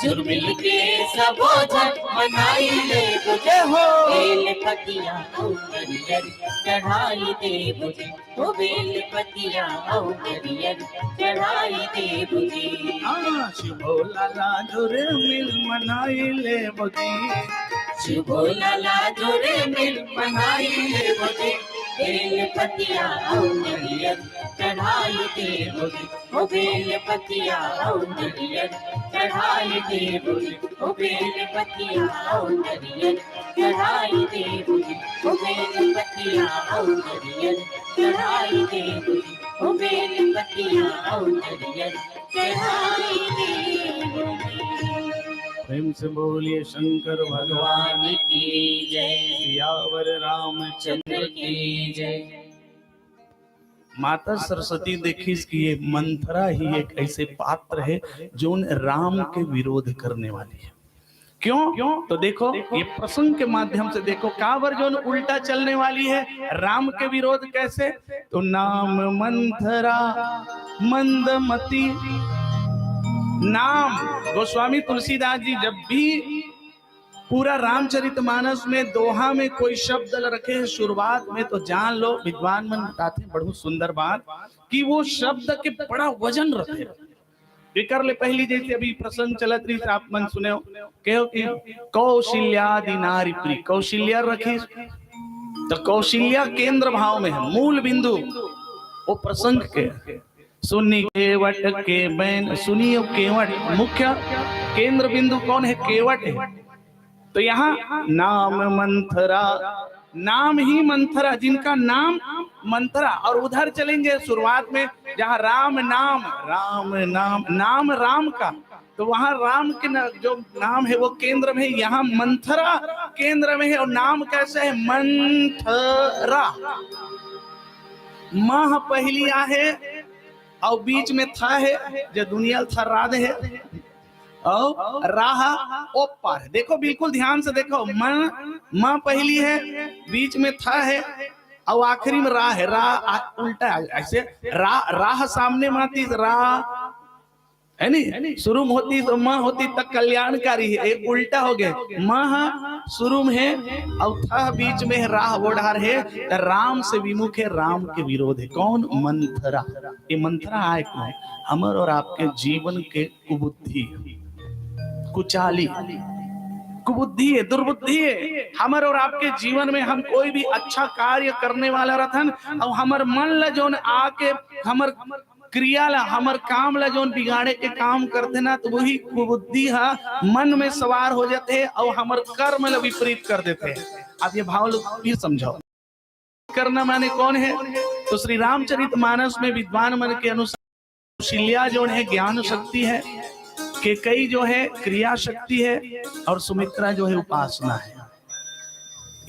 जुर्मिल के सबो जन मनाई ले बोजे, हो बेल पतिया औ नरियर चढ़ाई दे बोजे, ओ बेल पतिया औ नरियर चढ़ाई दे बोजे। हाँ शिव भोला ला जुर्मिल मनाई ले बोजी, शिव भोला ला जोरे मिल मनाई ले बोजे, बेल पतिया औ नरियर चढ़ाई दे बोजे, ओ बेल पतिया औ नरियर चढ़ाई दे बोजे, ओ बेल पतिया औ नरियर चढ़ाई दे बोजे, ओ बेल पतिया औ नरियर चढ़ाई दे बोजे, ओ बेल पतिया औ नरियर चढ़ाई दे बोजे। प्रेम से बोलिए शंकर भगवान भगवान की जय, सियावर रामचंद्र चंद्र की जय। माता सरस्वती देखी कि ये मंथरा ही एक ऐसे पात्र है जो उन राम के विरोध करने वाली है। क्यों? तो देखो ये प्रसंग के माध्यम से देखो कावर जो उल्टा चलने वाली है, राम के विरोध कैसे। तो नाम मंथरा मंदमती, नाम गोस्वामी तुलसीदास जी जब भी पूरा रामचरितमानस में दोहा में कोई शब्द रखे हैं शुरुआत में, तो जान लो विद्वान मन बताते हैं बड़ी सुंदर बात कि वो शब्द के बड़ा वजन रखे। कर ले पहली जैसे अभी प्रसंग चलत रही आप मन सुने हो कहो कि कौशल्यादि नारी प्रिय, कौशल्या रखी तो कौशल्या केंद्र भाव में है, मूल बिंदु वो प्रसंग के सुनी केवट के बैन, सुनियो केवट, मुख्य केंद्र बिंदु कौन है? केवट है। तो यहाँ नाम मंथरा, नाम ही मंथरा, जिनका नाम मंथरा। और उधर चलेंगे शुरुआत में जहाँ राम नाम, राम नाम, नाम राम का, तो वहां राम के जो नाम है वो केंद्र में है, यहाँ मंथरा केंद्र में है। और नाम कैसे है? मंथरा, मह पहली आ है और बीच में था है जो दुनिया था राध है और राह ओपर है। देखो बिल्कुल ध्यान से देखो, माँ पहली है, बीच में था है और आखिरी में राह है। राह उल्टा ऐसे, राह सामने में आती, राह है नहीं, शुरू में होती तो माँ होती तक कल्याणकारी है, एक उल्टा हो गया। माँ शुरू में है और था बीच में है, राह वोढ़ार है, राम से विमुख है, राम के विरोध है। कौन? मंथरा। ये मंथरा आए कौन? हमर और आपके जीवन के कुबुद्धि, कुचाली, कुबुद्धि है, दुर्बुद्धि है। हमर और आपके जीवन में हम कोई भी अच्छा कार्य करने वाला रहन और हमर मन ला जोन आके हमर क्रिया ला, हमर काम ला जोन बिगाड़े के काम करते ना, तो वही कुबुद्धि हा मन में सवार हो जाते हैं और हमर कर्म ला विपरीत कर देते हैं। आप ये भाव फिर समझाओ। करना माने कौन है? तो श्री रामचरितमानस में विद्वान मन के अनुसार कौशल्या जो है ज्ञान शक्ति है, केकई जो है क्रिया शक्ति है और सुमित्रा जो है उपासना है।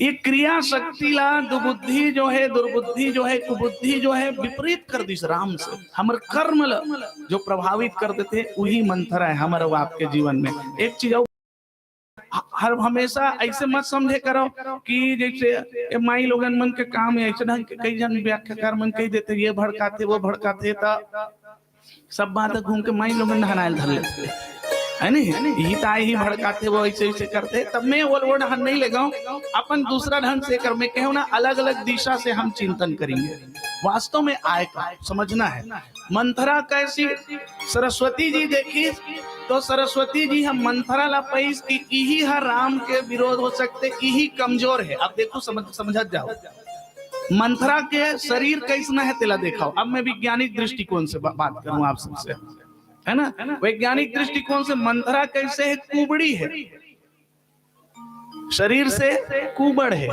ये क्रिया शक्ति ला दुबुद्धि जो है, दुर्बुद्धि जो है, कुबुद्धि जो है विपरीत कर दी राम से। हमर कर्म ला जो प्रभावित कर देते वही मंथरा है हमारे आपके जीवन में। एक चीज हर हमेशा ऐसे मत समझे करो कि जैसे माई लोगन मन के काम है ऐसे ढंग के कई जन व्याख्याकार मन कह देते ये भड़काते वो भड़काते, सब बात घूम के माई लोगन नहायल धर लेते है नहीं, यही ताई ही भड़काते वो ऐसे ऐसे करते। तब मैं वो ढंग नहीं लगाऊं, अपन दूसरा ढंग से कर, मैं कहूँ ना अलग अलग दिशा से हम चिंतन करेंगे। वास्तव में आय का समझना है। मंथरा कैसी, सरस्वती जी देखी तो सरस्वती जी हम मंथरा ला पैस की यही हर राम के विरोध हो सकते, यही कमजोर है। अब देखो समझ जाओ मंथरा के शरीर कैसना है तेला देखाओ। अब मैं वैज्ञानिक दृष्टिकोण से बात करूं आप सबसे, है ना। वैज्ञानिक दृष्टिकोण से मंथरा कैसे है, कुबड़ी है, शरीर से कुबड़ है।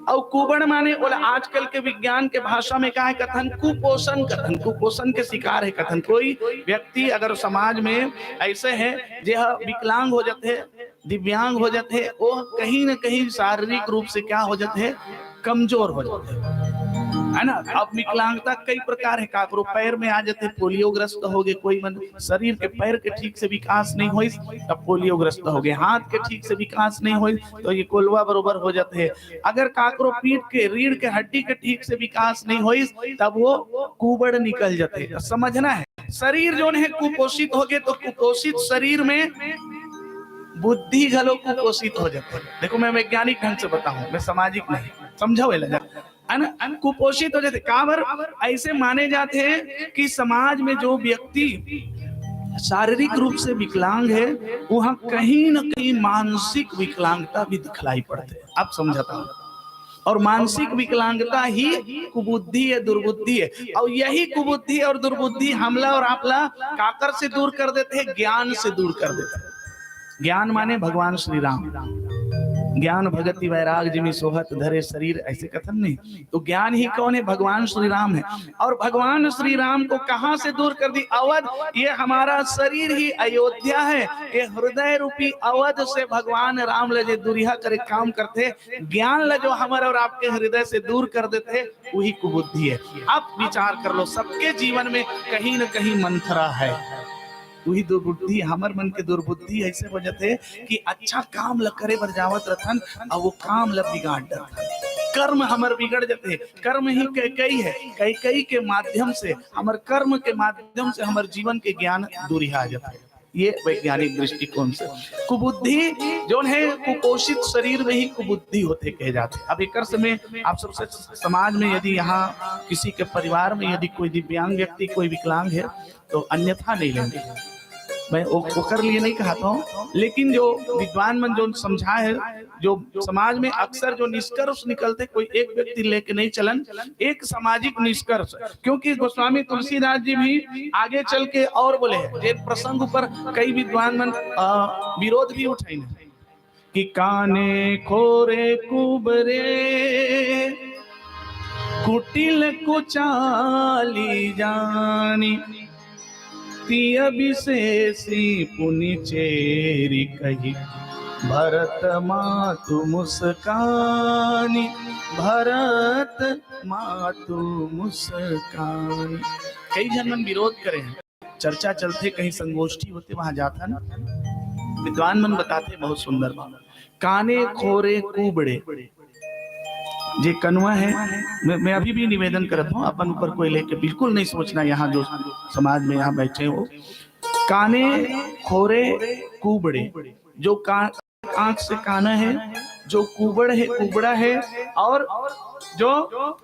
और कुबड़ माने बोला आजकल के विज्ञान के भाषा में क्या है कथन, कुपोषण कथन, कुपोषण के शिकार है कथन। कोई व्यक्ति अगर समाज में ऐसे है जो विकलांग हो जाते, दिव्यांग हो जाते, वो कहीं न कहीं शारीरिक रूप से क्या हो जाते, कमजोर हो जाते है ना। अब विकलांगता कई प्रकार है, काकरो पैर में आ जाते पोलियोग्रस्त हो गए, कोई मन शरीर के पैर के ठीक से विकास नहीं हुई तब पोलियोग्रस्त हो गए, हाथ के ठीक से विकास नहीं हुई तो ये कोलवा बरोबर हो जाते हैं। अगर काकरो पीठ के रीढ़ के हड्डी के ठीक से विकास नहीं हुई तब वो कुबड़ निकल जाते। समझना है शरीर जो है कुपोषित हो गए तो कुपोषित शरीर में बुद्धि घलो कुपोषित हो जाते। देखो मैं वैज्ञानिक ढंग से बताऊं, मैं सामाजिक नहीं, समझो कुपोषित हो जाते। काबर ऐसे माने जाते हैं कि समाज में जो व्यक्ति शारीरिक रूप से विकलांग है वहां कहीं न कहीं मानसिक विकलांगता भी दिखलाई पड़ते है। आप समझाता हूँ। और मानसिक विकलांगता ही कुबुद्धि है, दुर्बुद्धि है। और यही कुबुद्धि और दुर्बुद्धि हमला और आपला काकर से दूर कर देते हैं, ज्ञान से दूर कर देते हैं। ज्ञान माने भगवान श्री राम, ज्ञान भगति वैराग जिमि सोहत धरे शरीर, ऐसे कथन नहीं। तो ज्ञान ही कौन है, भगवान श्री राम है। और भगवान श्री राम को कहां से दूर कर दी, अवध। ये हमारा शरीर ही अयोध्या है, ये हृदय रूपी अवध से भगवान राम लजे दुरिया करे काम करते। ज्ञान ल जो हमारे और आपके हृदय से दूर कर देते वही कुबुद्धि है। आप विचार कर लो, सबके जीवन में कहीं न कहीं मंथरा है, वही दुर्बुद्धि। हमार मन के दुर्बुद्धि ऐसे वजह थे कि अच्छा काम ल करे बर जावत रथन और वो काम ल बिगाड़ देते, कर्म हमार बिगड़ जाते। कर्म ही कई है, कई के माध्यम से, हमार कर्म के माध्यम से हमार जीवन के ज्ञान दूरिया जाता है। ये वैज्ञानिक दृष्टिकोण से कुबुद्धि जो है कुपोषित शरीर में ही कुबुद्धि होते कहे जाते। अब एक समय आप सबसे समाज में यदि यहाँ किसी के परिवार में यदि कोई दिव्यांग व्यक्ति, कोई विकलांग है तो अन्यथा नहीं लेंगे, मैं वो कर लिए नहीं कहता हूँ, लेकिन जो विद्वान मन जो समझा है, जो समाज में अक्सर जो निष्कर्ष निकलते, कोई एक व्यक्ति लेके नहीं चलन, एक सामाजिक निष्कर्ष। क्योंकि गोस्वामी तुलसीदास जी भी आगे चल के और बोले हैं, जे प्रसंग पर कई विद्वान मन विरोध भी उठाई कि काने खोरे कुबरे कुटिल कुचाली जानी विशेषी पुनि चेरी कही भरत मातु मुस्कानी, भरत मातु मुस्कानी। कई जन मन विरोध करे हैं, चर्चा चलते, कहीं संगोष्ठी होते वहां जाता ना, विद्वान मन बताते बहुत सुंदर बात। काने खोरे कुबड़े, जे कनुआ है, मैं अभी भी निवेदन करता हूँ, अपन ऊपर कोई लेके बिल्कुल नहीं सोचना, यहाँ जो समाज में यहाँ बैठे हो। काने खोरे कुबड़े, जो आंख से काना है, जो कुबड़ है कुबड़ा है, और जो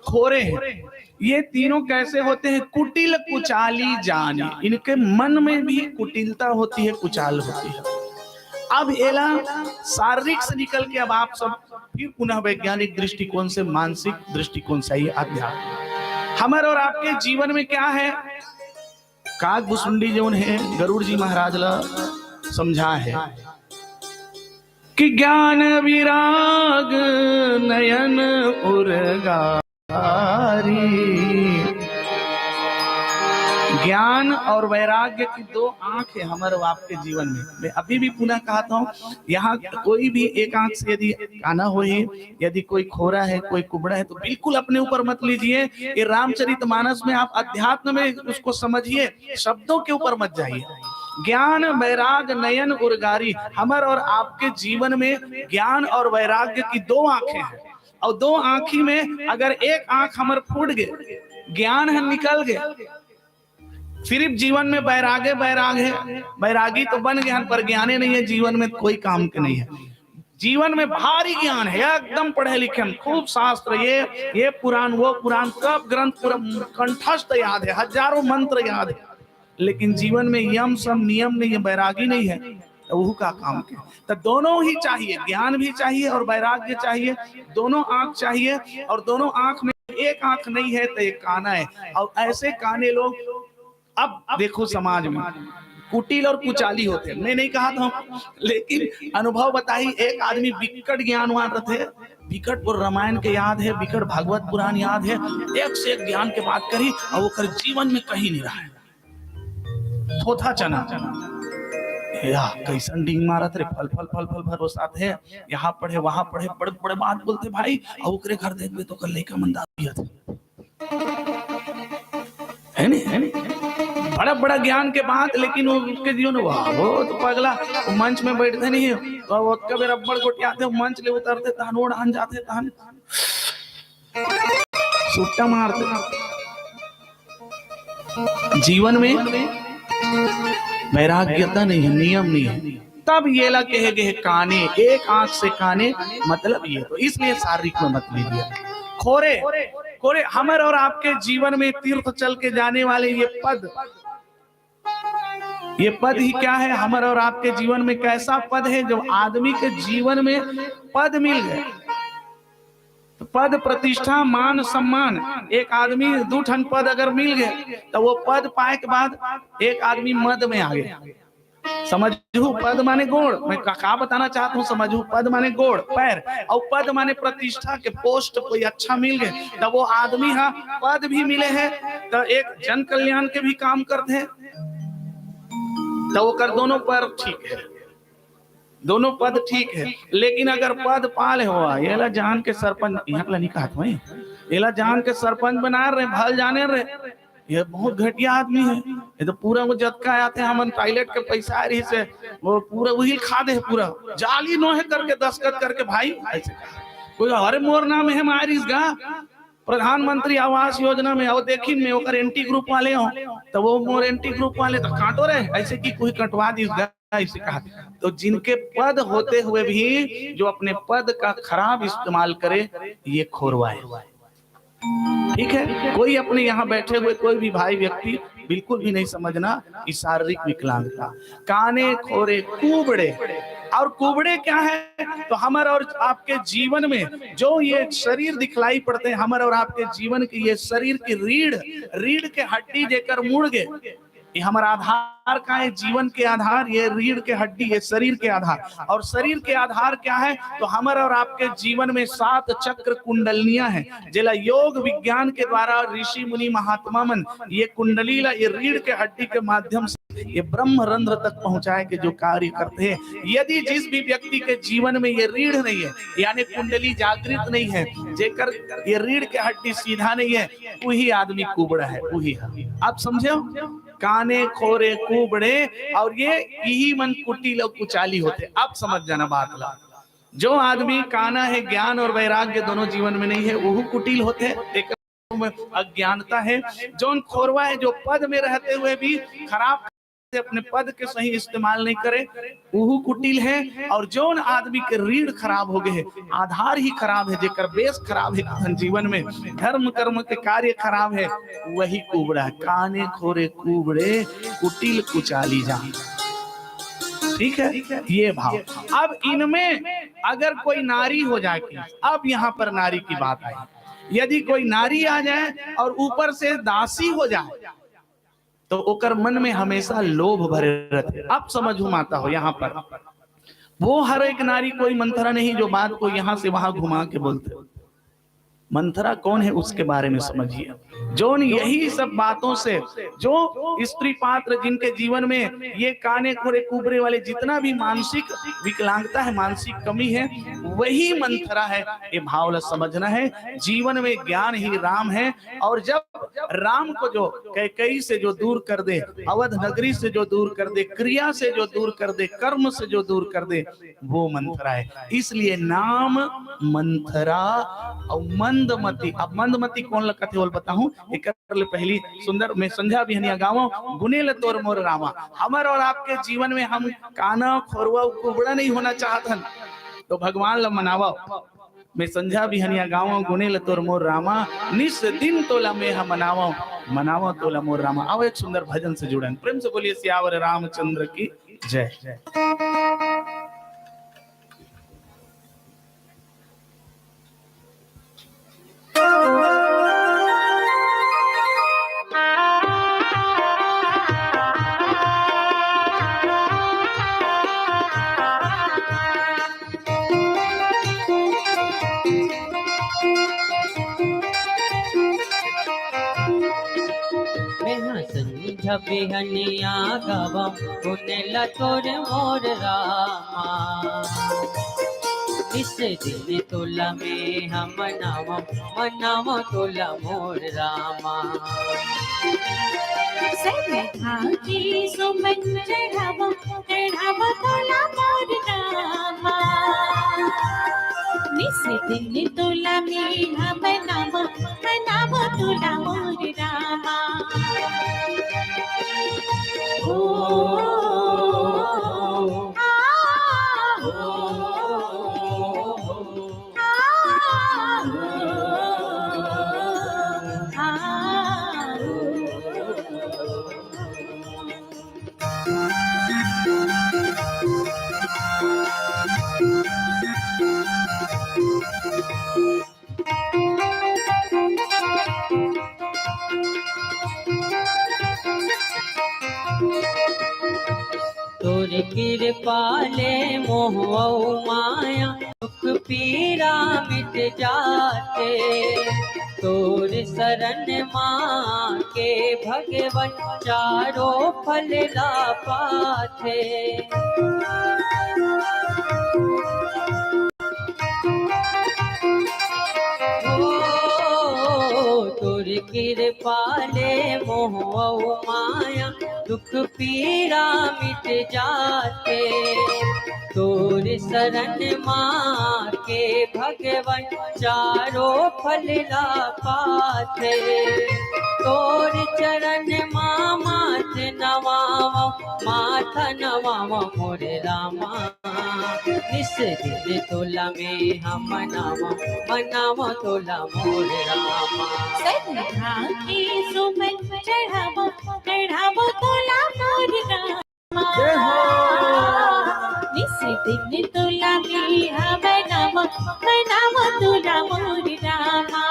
खोरे हैं, ये तीनों कैसे होते हैं, कुटिल कुचाली जानी। इनके मन में भी कुटिलता होती है, कुचाल होती है। अब एला शारीरिक से निकल के अब आप सब फिर पुनः वैज्ञानिक दृष्टिकोण से, मानसिक दृष्टिकोण से ही अध्यात्म हमारे और आपके जीवन में क्या है। काग भुसुंडी जो है गरुड़ जी महाराज ला समझा है कि ज्ञान विराग नयन उर्गारी, ज्ञान और वैराग्य की दो आंख है हमारे और आपके जीवन में। मैं अभी भी पुनः कहता हूँ, यहाँ कोई भी एक आंख से यदि काना हो, यदि कोई खोरा है, कोई कुबड़ा है, तो बिल्कुल अपने ऊपर मत लीजिए। ये रामचरितमानस में आप अध्यात्म में उसको समझिए, शब्दों के ऊपर मत जाइए। ज्ञान वैराग नयन उर्गारी, हमारे और आपके जीवन में ज्ञान और वैराग्य की दो आंखें हैं, और दो आंखी में अगर एक आंख हमारे फूट गए, ज्ञान है निकल गए, सिर्फ जीवन में बैराग है, बैरागी तो बन गए पर ज्ञाने नहीं है, जीवन में कोई काम के नहीं है। जीवन में भारी ज्ञान है, एकदम पढ़े लिखे हम, खूब शास्त्र, ये पुराण वो पुराण, सब ग्रंथ पूरा कंठस्थ याद है, हजारों मंत्र याद है, लेकिन जीवन में यम सम नियम नहीं है, बैरागी नहीं है, तो वो का काम के। तो दोनों ही चाहिए, ज्ञान भी चाहिए और वैराग्य चाहिए, दोनों आंख चाहिए। और दोनों आंख में एक आंख नहीं है तो एक काना है, और ऐसे काने लोग अब देखो समाज में कुटिल और कुचाली होते हैं। मैं नहीं कहा था, लेकिन अनुभव बताई, एक आदमी विकट ज्ञानवान रहते, विकट और रामायण के याद है, विकट भागवत पुराण याद है, एक से एक ज्ञान के बात करी, और वो कर जीवन में कहीं नहीं रहा है, थोथा चना या कैसन डींग मारत रे, फल फल फल फल भरोसात है, यहाँ पढ़े वहां पढ़े, बड़े बड़े बात बोलते भाई, और ओकरे घर देखबे तो कर लेका मंदा है नहीं, बड़ा बड़ा ज्ञान के बाद, लेकिन उसके जीवन वो तो पगला मंच में बैठते नहीं, वो कभी रबड़ गोटियाते मंच ले उतरते, तहनोड़ आन जाते, तहन सुट्टा मारते। जीवन में वैराग्यता नहीं है, नियम नहीं है, तब ये ला कहे गए काने, एक आंख से काने, मतलब ये। तो इसलिए शारीरिक में मत लीजिए। खोरे हमारे और आपके जीवन में तीर्थ चल के जाने वाले ये पद ही क्या है, हमारे और आपके जीवन में कैसा पद है? जब आदमी के जीवन में पद मिल गए, तो पद प्रतिष्ठा मान सम्मान, एक आदमी दू ठन पद अगर मिल गए, तो वो पद पाए के बाद एक आदमी मद में आ गया। समझू पद माने गोड़, मैं का बताना चाहता हूँ, समझू पद माने गोड़ पैर, और पद माने प्रतिष्ठा के पोस्ट कोई अच्छा मिल गए, तब वो आदमी हा पद भी मिले हैं, तो एक जन कल्याण के भी काम करते हैं, तो वो कर दोनों पर ठीक है, दोनों पद ठीक है। लेकिन अगर पद पाले हुआ, ये जान के सरपंच, यहाँ नहीं कहा था, ये जान के सरपंच बना रहे, भल जाने रहे, ये बहुत घटिया आदमी है, ये तो पूरा वो जतका आते हैं, हम टॉयलेट के पैसा रही से वो पूरा वही खा दे, पूरा जाली नोहे करके दस्तखत करके भाई ऐसे कोई हरे मोर नाम है मारिस गा प्रधानमंत्री आवास योजना में, और देखी में ओकर एंटी ग्रुप वाले हो, तो वो मोर एंटी ग्रुप वाले तो काटो रहे, ऐसे की कोई कटवा दी ऐसे कहा। तो जिनके पद होते हुए भी जो अपने पद का खराब इस्तेमाल करे, ये खोरवाए। ठीक है, कोई अपने यहाँ बैठे हुए कोई भी भाई व्यक्ति बिल्कुल भी नहीं समझना इस शारीरिक विकलांगता। काने खोरे कुबड़े, और कुबड़े क्या है? तो हमारे और आपके जीवन में जो ये शरीर दिखलाई पड़ते हैं, हमारे और आपके जीवन की ये शरीर की रीढ़ के हड्डी देकर मुड़ गए, ये हमारा आधार का है, जीवन के आधार ये रीढ़ के हड्डी, ये शरीर के आधार। और शरीर के आधार क्या है? तो हमारे और आपके जीवन में 7 चक्र कुंडलियां हैं, जिला योग विज्ञान के द्वारा ऋषि मुनि महात्मा मन ये कुंडली ला ये रीढ़ के हड्डी के माध्यम से ये ब्रह्म रंध्र तक पहुंचाए के जो कार्य करते हैं। यदि जिस भी व्यक्ति के जीवन में ये रीढ़ नहीं है, यानी कुंडली जागृत नहीं है, जेकर ये रीढ़ के हड्डी सीधा नहीं है, वही आदमी कुबड़ा है, वही है। आप समझे? काने खोरे कुबड़े, और ये यही मन कुटिल और कुचाली होते। अब समझ जाना बात ला। जो आदमी काना है, ज्ञान और वैराग्य दोनों जीवन में नहीं है, वो कुटिल होते हैं, अज्ञानता है। जो खोरवा है, जो पद में रहते हुए भी खराब अपने पद के सही इस्तेमाल नहीं करे, वो कुटिल है। और जो आदमी के रीढ़ खराब हो गए, आधार ही खराब है, जेकर बेस खराब है, जीवन में धर्म कर्म के कार्य खराब है, वही कुबड़ा है। काने खोरे कुबड़े, कुटिल कुचाली जा। ठीक है, ये भाव। अब इनमें अगर कोई नारी हो जाए, अब यहाँ पर नारी की बात आई, यदि कोई नारी आ जाए और ऊपर से दासी हो जाए, तो ओकर मन में हमेशा लोभ भरे रहते। अब समझू माता हो, यहाँ पर वो हर एक नारी कोई मंथरा नहीं जो बात को यहाँ से वहां घुमा के बोलते। मंथरा कौन है उसके बारे में समझिए। जो यही सब बातों से, जो स्त्री पात्र जिनके जीवन में ये काने खोरे कुबरे वाले जितना भी मानसिक विकलांगता है, मानसिक कमी है, वही मंथरा है। ये भाव समझना है। जीवन में ज्ञान ही राम है। और जब राम को जो कैकेयी से जो दूर कर दे, अवध नगरी से जो दूर कर दे, क्रिया से जो दूर कर दे, कर्म से जो दूर कर दे, वो मंथरा है। इसलिए नाम मंथरा और मंदमती। अब मंदमती कौन लगते बोल बताऊं, एक पहली सुंदर में संध्या बिहनिया गाँव गुनेल तोर मोर रामा। हमार और आपके जीवन में हम काना खोरवा कुबड़ा नहीं होना चाहतन, तो भगवान ला मनावा। मैं संध्या बिहनिया गाँव गुनेल तोर मोर रामा, निस दिन तोला में हम मनावा, मनावा तोला मोर रामा। आओ एक सुंदर भजन से जुड़े, प्रेम से बोलिए सियावर रामचंद्र की जय। बिहनिया गावा गुनेल तोर मोर रामा, इस दिन तोला में हम मनावा तोला मोर रामा। की सुमन चढ़ावा चढ़ावा तोला मोर रामा, निस दिन तोला में हम मनावा तोला मोर रामा। तोर कृपाले मोह माया दुख पीरा मिट जाते, तोर शरण माँ के भगवन चारों फल ला पाथे। तोर कृपाले मोह माया दुख पीरा मिट जाते, तोर शरण माँ के भगवन चारों फल ला पाथे। तोर चरण माँ माथ नवावा माथा नवावा मोर रामा, निस दिन तोला में हम मनावा तोला मोर रामा। संध्या की सुमन चढ़ावा चढ़ावा तोला मोर रामा, निस दिन तोला में हम मनावा तोला मोर रामा।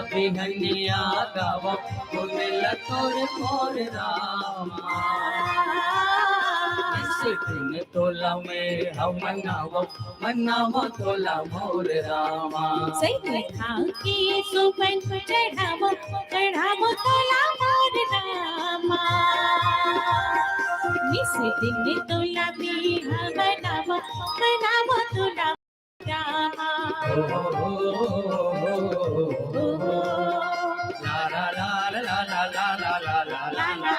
बिहनिया गावा गुनेल तोर मोर रामा, इस दिन तोला में हम मनावा तोला मोर रामा। संध्या की सुमन चढ़ावा चढ़ावा तोला मोर रामा, मिस दिन तुला मी मनावा तुला रामा ला ला ला ला ला ला ला ला ला ला ला।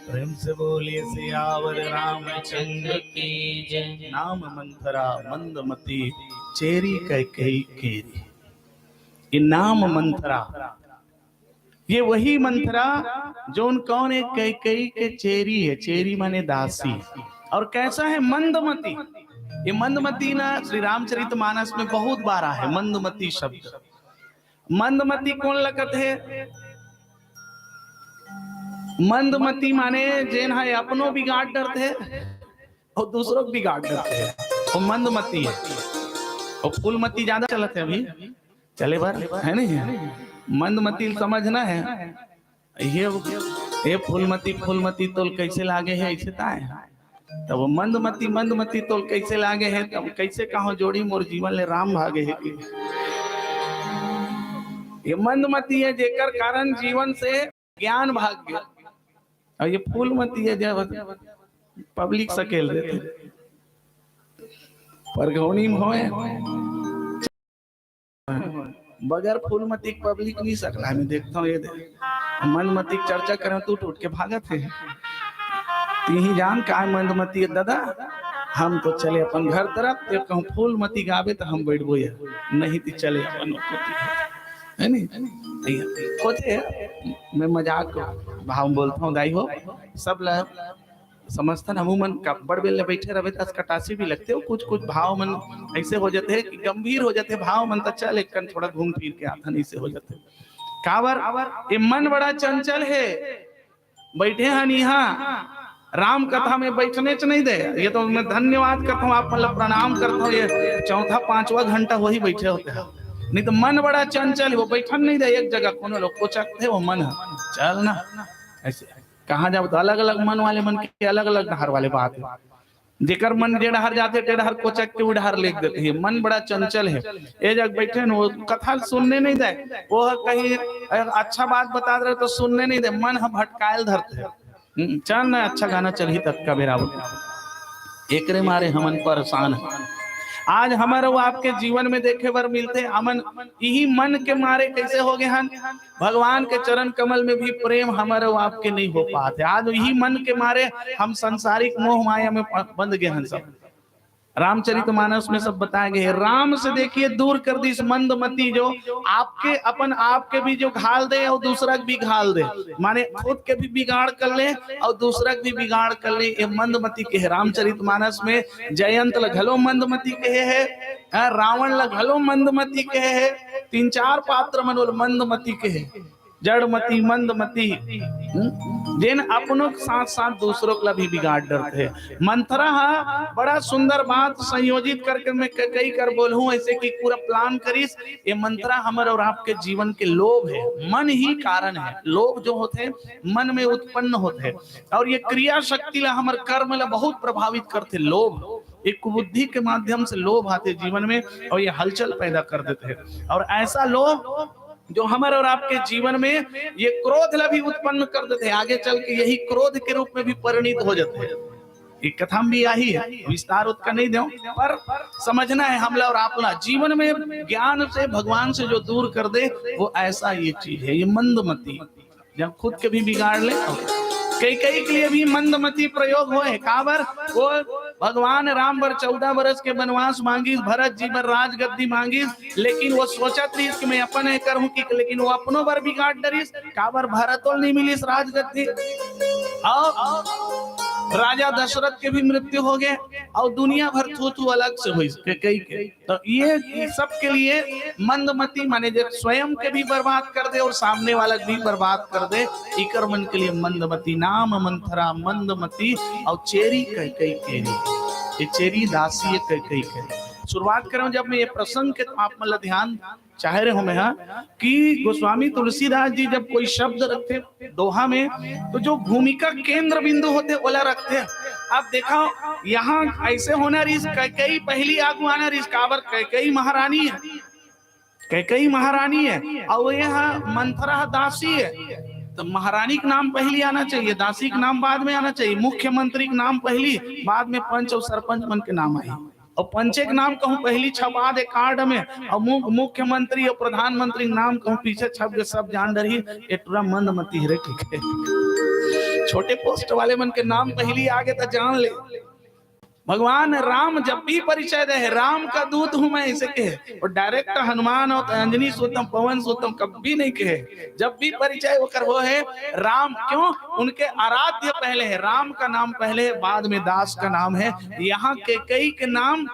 प्रेम से बोलिए सियावर रामचंद्र की जय। नाम मंथरा मंदमती चेरी कैकेयी केरी। ये नाम मंथरा, ये वही मंथरा जो उन कौन एक कैकेयी के चेरी है। चेरी माने दासी। और कैसा है मंदमती। ये मंदमती ना श्री रामचरितमानस में बहुत बार है मंदमती शब्द। मंदमती कौन लगत है? मंदमती माने जेन है अपनो बिगाड़ डरते है और दूसरों को बिगाड़ डरते है, वो मंदमती है। और फूलमती ज्यादा चलते है अभी, चले बार है नहीं। मंदमती समझना है ये फूलमती तोल कैसे लागे है ऐसे ताए। तब वो मंदमती तोल कैसे लागे है, तब कैसे कहो जोड़ी मोर जीवन ले राम भागे है। ये मंदमती है जेकर कारण जीवन से ज्ञान भाग गया। और ये फूलमती है जब पब्लिक सकेल देते पर घोनी में होए बगैर फूलमती पब्लिक नहीं सकला। मैं देखता हूँ ये मंदमती चर्चा करें तो टूट के भागत है। ही जान का मंदमती है दादा, हम तो चले अपन घर तरफ। तो कहूँ फूलमती गावे तो हम बैठबो या नहीं तो चले अपन है नहीं खोते। मैं मजाक भाव बोलता हूँ दाई हो सब समझतन अमूमन बड़ बेल बैठे रहे दस कटासी भी लगते हो। कुछ भाव मन ऐसे हो जाते हैं कि गंभीर हो जाते भाव मन तो चल एक थोड़ा घूम फिर के आथन ऐसे हो जाते। काबर ये मन बड़ा चंचल है। बैठे हैं यहाँ राम कथा में बैठने च नहीं दे। ये तो मैं धन्यवाद करता हूँ, आप मतलब प्रणाम करता हूँ। ये चौथा पांचवा घंटा वही बैठे होते हैं। नहीं तो मन बड़ा चंचल है, वो बैठन नहीं दे एक जगह। कोनो लोग कोचकते वो मन चल ना ऐसे कहाँ जाओ तो अलग अलग मन वाले मन के अलग अलग डहर वाले बात है। जेकर मन जे डहर जाते टे डहर कोचक के उड़हर लिख देते हैं। मन बड़ा चंचल है। ये जग बैठे न वो कथा सुनने नहीं दे, वो कहीं अच्छा बात बता रहे तो सुनने नहीं दे। मन हम भटकायल धरते चल ना अच्छा गाना चल ही तक का बेरा एकरे मारे हमन परेशान है। आज हमारे वो आपके जीवन में देखे बर मिलते अमन यही मन के मारे कैसे हो गए हन। भगवान के चरण कमल में भी प्रेम हमारे वो आपके नहीं हो पाते। आज यही मन के मारे हम संसारिक मोह माया में बंद गए हैं। सब रामचरितमानस में सब बताए गए। राम से देखिए दूर कर दी इस मंदमती जो आपके अपन आपके भी जो घाल दे और दूसरा भी घाल दे, माने खुद के भी बिगाड़ कर ले और दूसरा भी बिगाड़ कर ले। ये मंदमती के है। रामचरितमानस में जयंत लगलो मंदमती के है, रावण लगलो मंदमती के है, 3-4 पात्र मनोल मंदमती के है। जड़मती मंदमती जिन अपनों के साथ साथ दूसरों का भी बिगाड़ डरते हैं। मंथरा बड़ा सुंदर बात संयोजित करके मैं कई कर बोलूं ऐसे कि पूरा प्लान करीस। ये मंथरा हमारे और आपके जीवन के लोभ है। मन ही कारण है। लोभ जो होते हैं मन में उत्पन्न होते हैं और ये क्रिया शक्ति ला हमारे कर्म ला बहुत प्रभावित करते। लोभ एक कुबुद्धि के माध्यम से लोभ आते जीवन में और ये हलचल पैदा कर देते हैं। और ऐसा लोभ जो हमारे और आपके जीवन में ये क्रोध ला भी उत्पन्न कर देते हैं। आगे चल के यही क्रोध के रूप में भी परिणित हो जाते हैं। एक कथा भी यही है, विस्तार उसका नहीं दो पर समझना है हमला और आपला जीवन में ज्ञान से भगवान से जो दूर कर दे वो ऐसा ये चीज है। ये मंदमती जब खुद के भी बिगाड़ ले। कई के लिए भी मंदमती प्रयोग हुए। काबर वो भगवान राम बर 14 बरस के वनवास मांगी, भरत जी बर राजगद्दी मांगी, लेकिन वो सोचत रही कि मैं अपन करूं कि, लेकिन वो अपनों बर बिगाड़ डरिस। काबर भरतों नहीं मिली राजगद्दी और राजा दशरथ के भी मृत्यु हो गए और दुनिया भर थू अलग से हुई कई के। तो ये सब के लिए मंदमती माने जो स्वयं के भी बर्बाद कर दे और सामने वाला भी बर्बाद कर दे। इकर मन के लिए मंदमती। नाम मंथरा मंदमती और चेरी कई केरी। ये चेरी दासी है कई शुरुआत करें जब मैं ये प्रसंग के तो आप मतलब ध्यान चाह रहे हो मैं कि गोस्वामी तुलसीदास जी जब कोई शब्द रखते दोहा में तो जो भूमिका केंद्र बिंदु होते ओला रखते। अब देखो यहाँ ऐसे होना रिस कई पहली आगू आना रिस काबर कई महारानी है कैकेयी महारानी है और यह मंथरा दासी है। तो महारानी का नाम पहले आना चाहिए, दासी का नाम बाद में आना चाहिए, मुख्यमंत्री का नाम पहली, बाद में पंच और सरपंच मन के नाम आई। और पंचे के नाम कहूँ पहली छपा दे कार्ड में, और मुख्यमंत्री और प्रधानमंत्री नाम कहूँ पीछे छप के सब जान डरी एटूरा मंदमती रे के छोटे पोस्ट वाले मन के नाम पहली आगे तो जान ले। भगवान राम जब भी परिचय दे राम का दूत हूं मैं ऐसे कहे, और डायरेक्ट हनुमान और अंजनी सुतम पवन सुतम कभी नहीं कहे। जब भी परिचय वो कर वो है राम, क्यों? उनके आराध्य पहले है, राम का नाम पहले है, बाद में दास का नाम है। यहाँ कैकेयी के नाम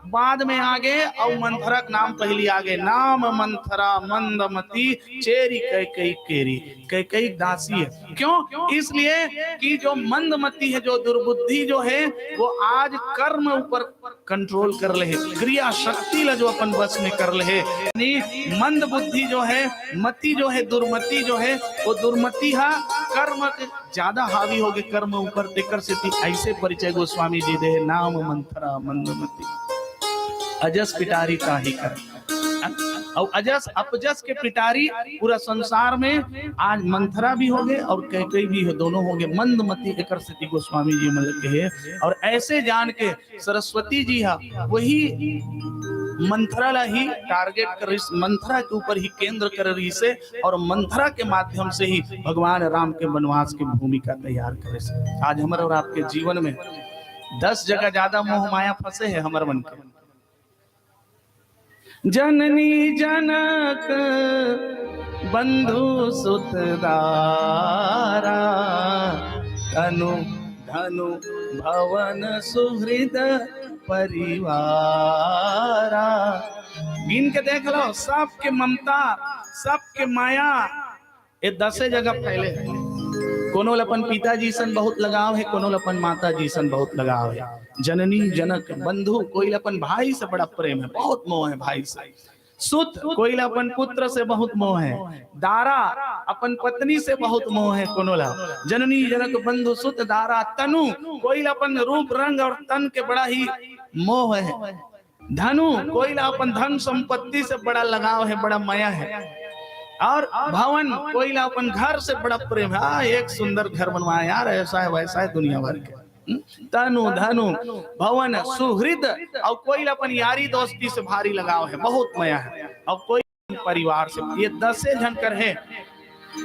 बाद में आगे और मंथरा का नाम पहली आगे। नाम मंथरा मंदमती चेरी कैकेयी केरी, कैकेयी दासी है। क्यों? इसलिए कि जो मंदमती है, जो दुर्बुद्धि जो है, वो आज कर्म ऊपर कंट्रोल कर ले, क्रिया शक्ति ला जो अपन बस में कर ले। मंद बुद्धि जो है, मति जो है, दुर्मति जो है, वो दुर्मति है कर्म के ज्यादा हावी हो गए कर्म ऊपर देकर से। ऐसे परिचय गोस्वामी जी दे, नाम मंथरा मंदमती अजस पिटारी का ही कर, और अजस अपजस के पिटारी पूरा संसार में आज मंथरा भी हो गए और कैकेयी भी हो, दोनों हो गए मंदमती एकर स्थिति गोस्वामी जी मतलब के। और ऐसे जान के सरस्वती जी हा वही मंथरा ला ही टारगेट कर रही, मंथरा के ऊपर ही केंद्र कर रही से, और मंथरा के माध्यम से ही भगवान राम के वनवास की भूमिका तैयार करे से। आज हमारे और आपके जीवन में 10 जगह ज्यादा मोह माया फंसे है हमारे मन के। जननी जनक बंधु सुतदारा, तनु धनु भवन सुहृद परिवारा। गिन के देख लो, सबके ममता सबके माया ये 10 जगह फैले है। कोनो अपन पिताजी सन बहुत लगाव है, कोनो अपन माता जी सन बहुत लगाव है। जननी जनक बंधु, कोई अपन भाई से बड़ा प्रेम है, बहुत मोह है भाई से। सुत, कोई अपन पुत्र से बहुत मोह है। दारा, अपन पत्नी से बहुत मोह है कोनो ला। जननी जनक बंधु सुत दारा। तनु, कोई अपन रूप रंग और तन के बड़ा ही मोह है। धनु, कोई अपन धन संपत्ति से बड़ा लगाव है, बड़ा माया है। और भवन, कोई अपन घर से बड़ा प्रेम है, एक सुंदर घर बनवाया यार, ऐसा है वैसा है दुनिया भर के। तनु धनु भवन सुहृद, और कोई अपन यारी दोस्ती से भारी लगाव है, बहुत माया है। और कोई परिवार से, ये 10 झनकर है।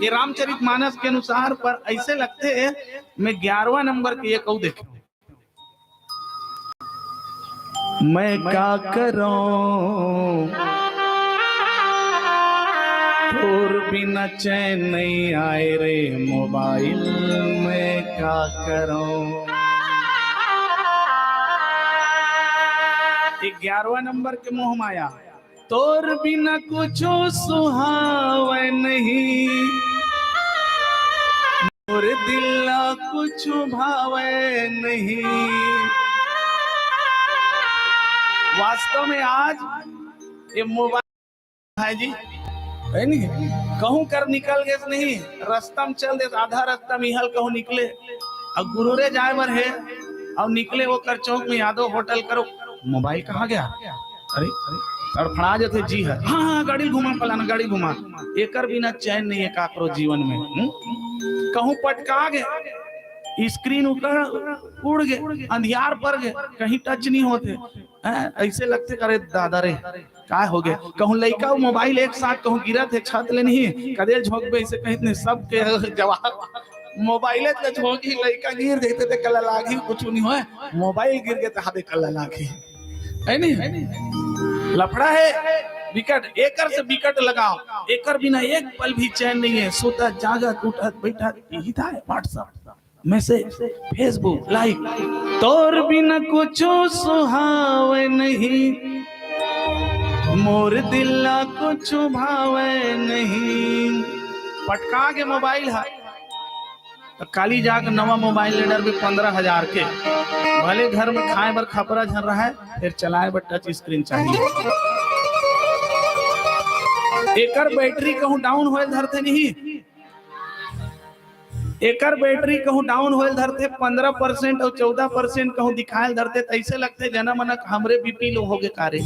ये रामचरितमानस के अनुसार पर ऐसे लगते हैं। मैं 11वां नंबर के एक देख, मैं क्या करूं और बिना चैन नहीं आए रे मोबाइल, में क्या करूं। 11वां नंबर के मोह माया। तोर बिना कुछ सुहावे नहीं, मोर दिला कुछ भावे नहीं। वास्तव में आज ये मोबाइल है जी, है नहीं, कहूं कर निकल गए नहीं, रास्ता में चल दे, आधा रास्ता में हल कहूं निकले और गुरुरे जाए बर है और निकले वो कर चौक में यादव होटल करो, मोबाइल कहाँ गया? अरे तड़फड़ा जाते जी है, हाँ गाड़ी घुमा फलाना गाड़ी घुमा। एकर बिना चैन नहीं है काकरो जीवन में। कहूं पटका गए, स्क्रीन उड़ गए, अंधियार पड़ गए, कहीं टच नहीं होते, ऐसे लगते करे दादा रे क्या हो गया। कहूं लड़का मोबाइल एक साथ कहूं गिरा थे छत ले नहीं कदे झोंक ऐसे कहीं सबके जवाब मोबाइल झोंकी, लड़का गिर देते थे कल लागी, कुछ नहीं हुआ, मोबाइल गिर गए तो हाथे कल लागी, है नहीं। लफड़ा है विकट, एकर से विकट लगाओ, एकर बिना एक पल भी चैन नहीं है। सोता जागा उठा बैठा यही था, व्हाट्सएप मैसेज फेसबुक लाइक। तोर बिना कुछ सुहावे नहीं, मोर दिला कुछ भावे नहीं। पटका के मोबाइल है तो काली जाग नवा मोबाइल लेडर भी 15,000 के, भले घर में खाए बर खपरा झर रहा है, फिर चलाए बर टच स्क्रीन चाहिए। एकर बैटरी कहूं डाउन होए धरते नहीं, एकर बैटरी कहूं डाउन होए धरते 15% और 14% कहूं दिखाए धरते, ऐसे लगते जना मनक हमरे बीपी लो हो गए कारे।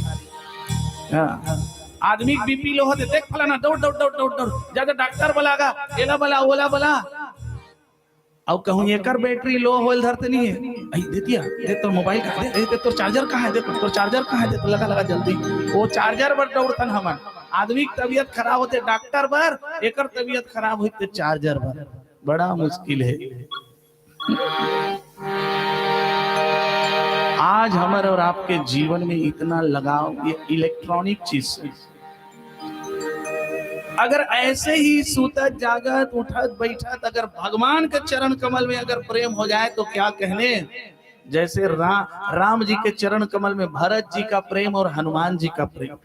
आदमी बीपी लो होते देख फलाना दौड़ दौड़ दौड़ दौड़ दौड़ ज्यादा डॉक्टर बुलागा एला बला ओला बला अब कहूँ एकर बैटरी लो होल धरते नहीं है आई दे दिया दे तो मोबाइल कहाँ दे दे तो चार्जर कहाँ है दे तो चार्जर कहाँ है दे तो लगा लगा जल्दी वो चार्जर पर दौड़तन हमन आदमी की तबीयत खराब होते डॉक्टर पर एकर तबीयत खराब होते चार्जर पर बड़ा मुश्किल है। आज हमारे और आपके जीवन में इतना लगाव ये इलेक्ट्रॉनिक चीज से अगर ऐसे ही सूतत जागत उठत बैठत अगर भगवान के चरण कमल में अगर प्रेम हो जाए तो क्या कहने। जैसे राम जी के चरण कमल में भरत जी का प्रेम और हनुमान जी का प्रेम।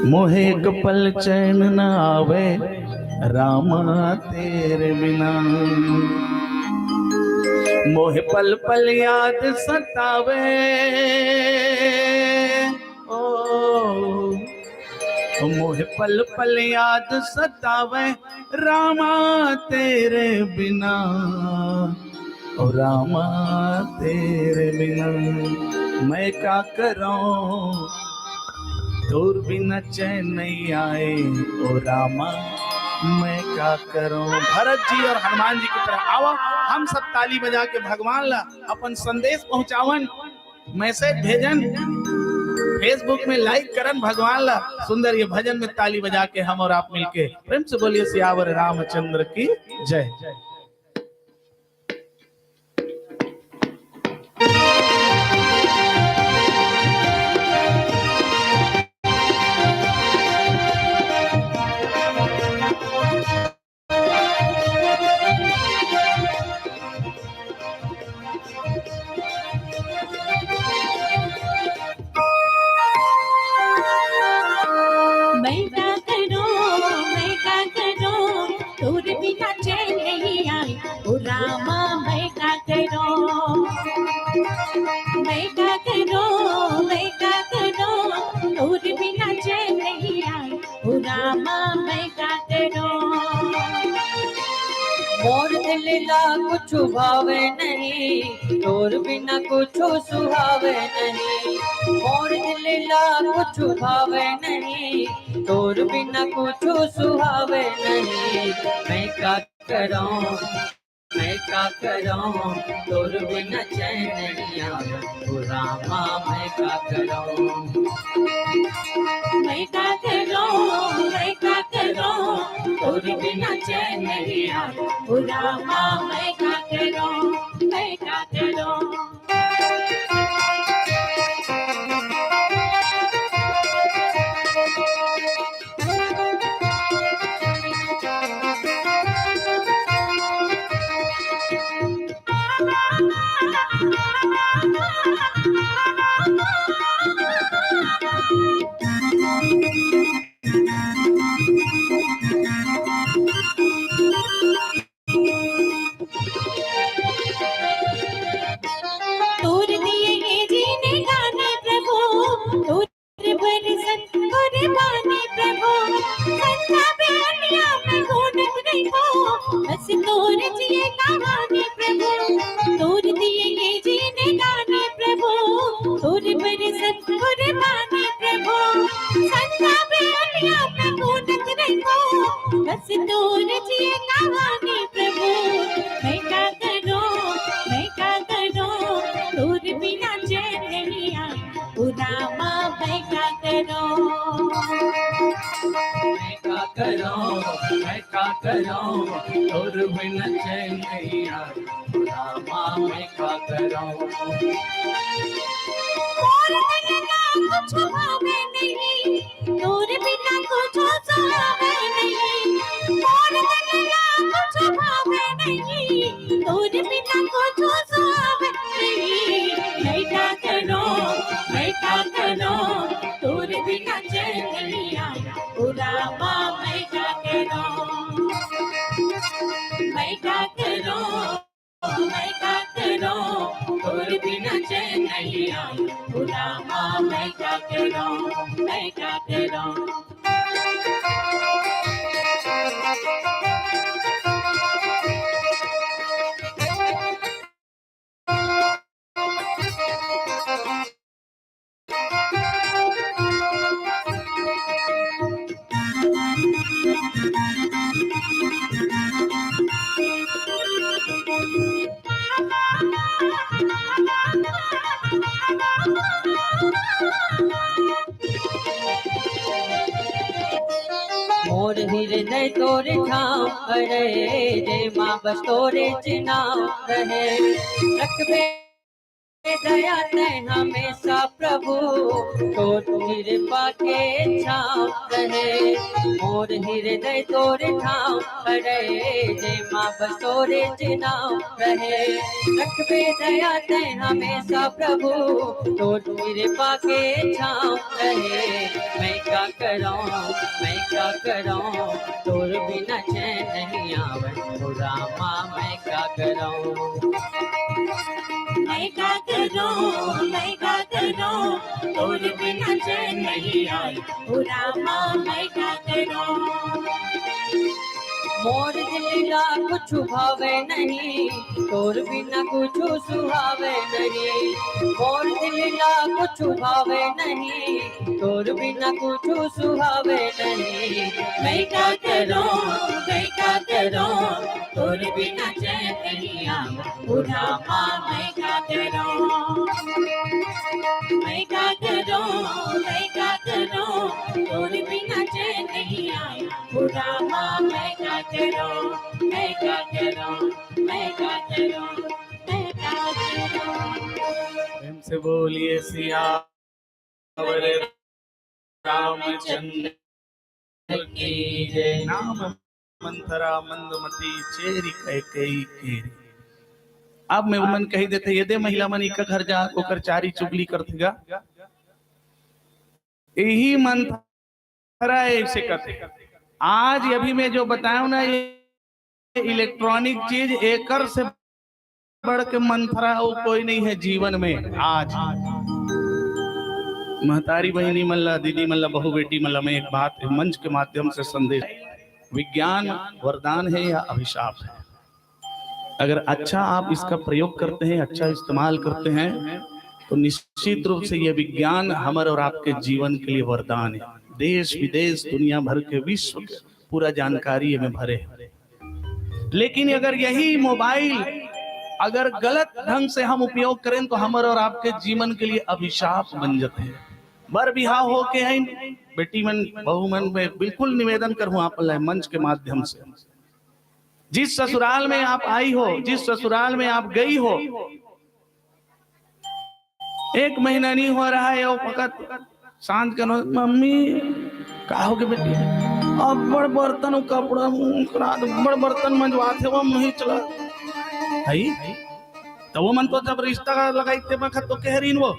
मोहे एक पल चैन न आवे रामा तेरे बिना मोहे पल पल याद सतावे ओ मोहे पल पल याद सतावे रामा तेरे बिना ओ रामा तेरे बिना मैं क्या करूं दूर बिना चैन नहीं आए ओ रामा मैं क्या करूं। भरत जी और हनुमान जी की तरह आओ हम सब ताली बजा के भगवान ला अपन संदेश पहुंचावन मैसेज भेजन फेसबुक में लाइक करन भगवान ला सुंदर ये भजन में ताली बजा के हम और आप मिलके प्रेम से बोलिए सियावर रामचंद्र की जय। मोर दिल ला कुछ भावे नहीं तोर बिना कुछ सुहावे नहीं मोर दिल ला कुछ भावे नहीं तोर बिना कुछ सुहावे नहीं मैं क्या करूं तोर बिना चैन नहीं आवे ओ रामा मैं क्या करूं तोर बिना चैन नहीं आवे ओ रामा मैं क्या करूं तोर बिना चैन नहीं आवे रामा मैं क्या करूं कुछ भावे नहीं तोर बिना कुछ सुहावे नहीं मोर दिल ला कुछ भावे नहीं तोर बिना कुछ सुहावे नहीं मैं क्या करूं तोर बिना चैन नहीं आवे ओ रामा मैं क्या करूं तोर बिना चैन नहीं आवे ओ रामा मैं क्या करूं मोर हृदय तोरे ठाम रहे जय माँ बस तोरे चिनाव रहे रखबे दया तैं हमेशा प्रभु तो कृपा के छाव रहे मोर हृदय तोरे ठाम रहे जय माँ बस तोरे चिनाव रहे रखबे दया तैं हमेशा प्रभु तो कृपा के छाव रहे मैं क्या करूं तोर बिना चैन नहीं आवे ओ रामा मैं क्या करूं मैं क्या करूं तोर बिना चैन नहीं आई ओ रामा मैं क्या करूं मोर दिल का कुछ भावे नहीं तोर बिना कुछ सुहावे नहीं मोर दिल का कुछ भावे नहीं तोर बिना कुछ सुहावे नहीं मैं क्या करूं तोर बिना चैन नहीं आई ओ रामा मैं क्या करूं मैं क्या करूं तोर बिना चैन नहीं आई ओ रामा मैं क्या करूं मैं क्या करूं प्रेम से बोलिए सियावर रामचंद्र की जय। नाम मंथरा मंदमती चेरी कैकेयी केरी। अब मैं मन कही देते यदि महिला मनी का घर जा ओकर चारी चुगली करतेगा यही मंथरा ऐसे करते। आज अभी मैं जो बताऊं ना ये इलेक्ट्रॉनिक चीज एकर से बढ़ के मंथरा वो कोई नहीं है जीवन में। आज महतारी बहनी मल्ला दीदी मल्ला बहू बेटी मल्ला में एक बात मंच के माध्यम से संदेश, विज्ञान वरदान है या अभिशाप है। अगर अच्छा आप इसका प्रयोग करते हैं, अच्छा इस्तेमाल करते हैं तो निश्चित रूप से यह विज्ञान हमारे और आपके जीवन के लिए वरदान है। देश विदेश दुनिया भर के विश्व के पूरा जानकारी में भरे है। लेकिन अगर यही मोबाइल अगर गलत ढंग से हम उपयोग करें तो हमारे और आपके जीवन के लिए अभिशाप बन जाते हैं। बर बिहार हो के हैं बेटी मन बहू मन में बिल्कुल निवेदन करूं आप मंच के माध्यम से, जिस ससुराल में आप आई हो, जिस ससुराल में आप गई हो, 1 महीना नहीं हो रहा है वो फकत शांत करो मम्मी का हो के बेटी अब बड़ बर्तन कपड़ा बड़ बर्तन मंजवा थे वो नहीं चला तो वो मन तो जब रिश्ता लगाई वक्त तो कह रही वो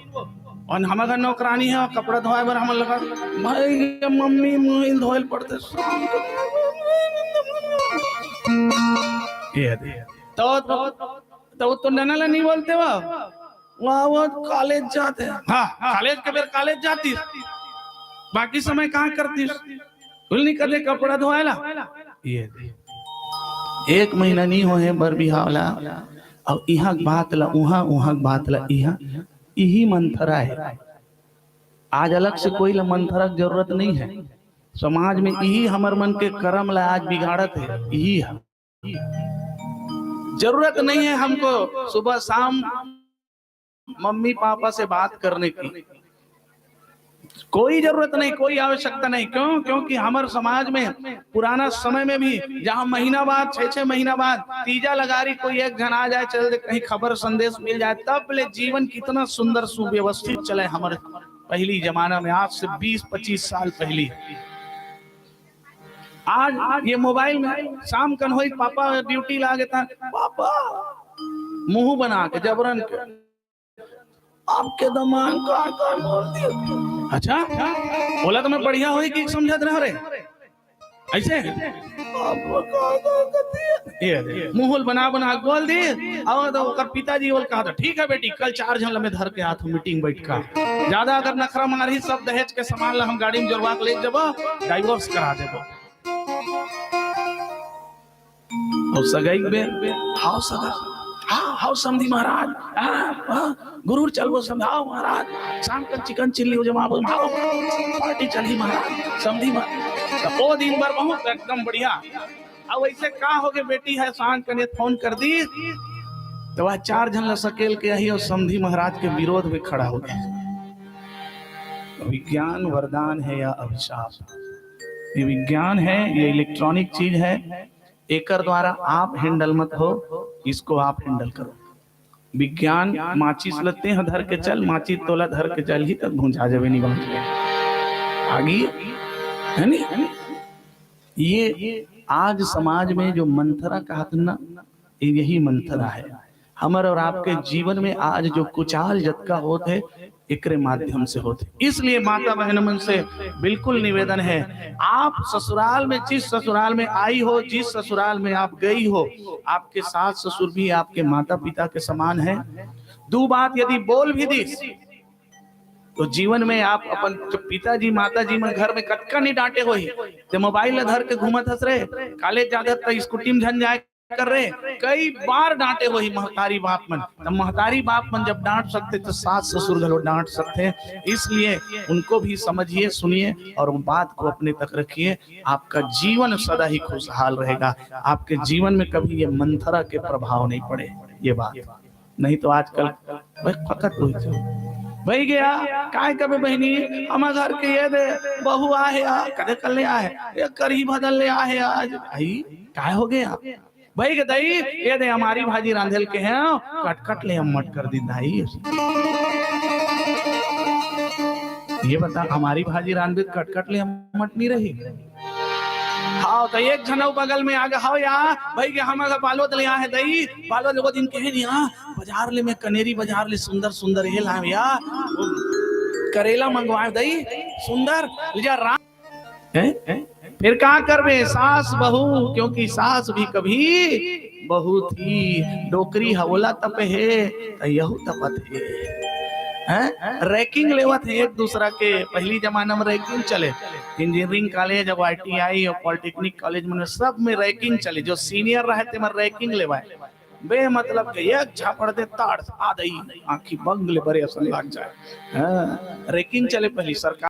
और हमारा नौकरानी है कपड़ा धोए बार हम लगा भाई मम्मी मुँह धोल पड़ते तो ननाला नहीं बोलते वो कॉलेज जाते। हाँ कॉलेज के बेर कॉलेज जाती, बाकी समय कहाँ करती कुल नहीं करते कपड़ा धोएला। ये 1 महीना नहीं हो है बर बिहावला अब यहाँ बात ला उहाँ बात ला यहाँ यही मंथरा है। आज अलग से कोई ला मंथरा की जरूरत नहीं है। समाज में यही हमार मन के कर्म ला आज बिगाड़त है। यही है, जरूरत नहीं है हमको सुबह शाम मम्मी पापा से बात करने की, कोई जरूरत नहीं, कोई आवश्यकता नहीं। क्यों? क्योंकि हमारे समाज में पुराना समय में भी जहाँ महीना बाद 6-6 महीना बाद तीजा लगा रही कोई एक जन आ जाए चल दे कहीं खबर संदेश मिल जाए, तब ले जीवन कितना सुंदर सुव्यवस्थित चले हमारे पहली जमाना में, आज से 20-25 साल पहले। आज ये मोबाइल में शाम कन हो पापा ड्यूटी लागे था पापा मुंह बना के जबरन के आपके दमान का बोल दिया। अच्छा बोला तो मैं बढ़िया हुई कि समझत रहे ऐसे मुंह बना बना बोल दी। और तो पिताजी बोल कहा था ठीक है बेटी कल 4 जन में धर के हाथ मीटिंग बैठ का, ज्यादा अगर नखरा मारी सब दहेज के सामान ला हम गाड़ी में जोड़वा के ले जब डाइवोर्स करा देबो। सगाई में हाउ सगा हाउ समधी महाराज गुरु चलो समझाओ महाराज शाम का चिकन चिल्ली हो जमा पार्टी चली महाराज समधी महाराज वो दिन भर बहुत एकदम बढ़िया। अब वैसे का हो गए बेटी है सांझ कने फोन कर दी तो वह 4 जन सकेल के आई और समधी महाराज के विरोध में खड़ा हो गया। विज्ञान वरदान है या अभिशाप, ये विज्ञान है, ये इलेक्ट्रॉनिक चीज है, एकर द्वारा आप हैंडल मत हो, इसको आप हैंडल करो। विज्ञान माचिस लते हैं धर के चल, माचिस तोला धर के चल ही तक भूंजा जावे नहीं आगे, है नहीं। ये आज समाज में जो मंथरा कहा ना, यही मंथरा है। हमारे और आपके जीवन में आज जो कुचाल जतका होते एकरे माध्यम से होते। इसलिए माता बहन मन से बिल्कुल निवेदन है, आप ससुराल में, जिस ससुराल में आई हो, जिस ससुराल में आप गई हो, आपके सास ससुर भी आपके माता पिता के समान है। दो बात यदि बोल भी दी तो जीवन में आप अपन पिताजी माताजी में घर में कटका नहीं डांटे हो ही, ते मोबाइल धर के घूमत हंस रहे, कॉलेज जाते तो स्कूटी में झन जाए कर रहे, कई बार डांटे वही महतारी बाप मन। तो महतारी बाप मन जब डांट सकते तो सास ससुर घलो डांट सकते हैं। इसलिए उनको भी समझिए, सुनिए और बात को अपने तक रखिए। आपका जीवन सदा ही खुशहाल रहेगा, आपके जीवन में कभी ये मंथरा के प्रभाव नहीं पड़े। ये बात नहीं तो आजकल फकत भाई गया काय कभी बहनी हमारे घर के ये दे बहू आहे कदे कल ले आए ये करी बदल ले आए आज भाई काय हो गया भाई के दई ये दे हमारी भाजी रांधेल के हैं कट कट ले हम मट कर दी दाई। ये बता हमारी भाजी रांधे कट कट ले हम मट नहीं रही। हाँ तो एक जनऊ बगल में आ गया हाँ यार भाई के हमारा बालवत ले है दई बालवत लोगों दिन कहे नहीं हाँ बाजार ले में कनेरी बाजार ले सुंदर सुंदर ये लाए यार करेला मंगवाए दई सुंदर फिर कहा करवे सास बहू, क्योंकि सास भी कभी बहू थी। डोकरी हवला तप है यहू तपत है। रैंकिंग लेवत है एक दूसरा के। पहली जमाना में रैंकिंग चले, इंजीनियरिंग कॉलेज अब ITI और पॉलिटेक्निक कॉलेज में सब में रैंकिंग चले। जो सीनियर रहते में रैंकिंग लेवाए बे मतलब के एक झापड़ दे ताड़ आ दई आंखी बंगले बड़े असल लग जाए। रैंकिंग चले पहली सरकार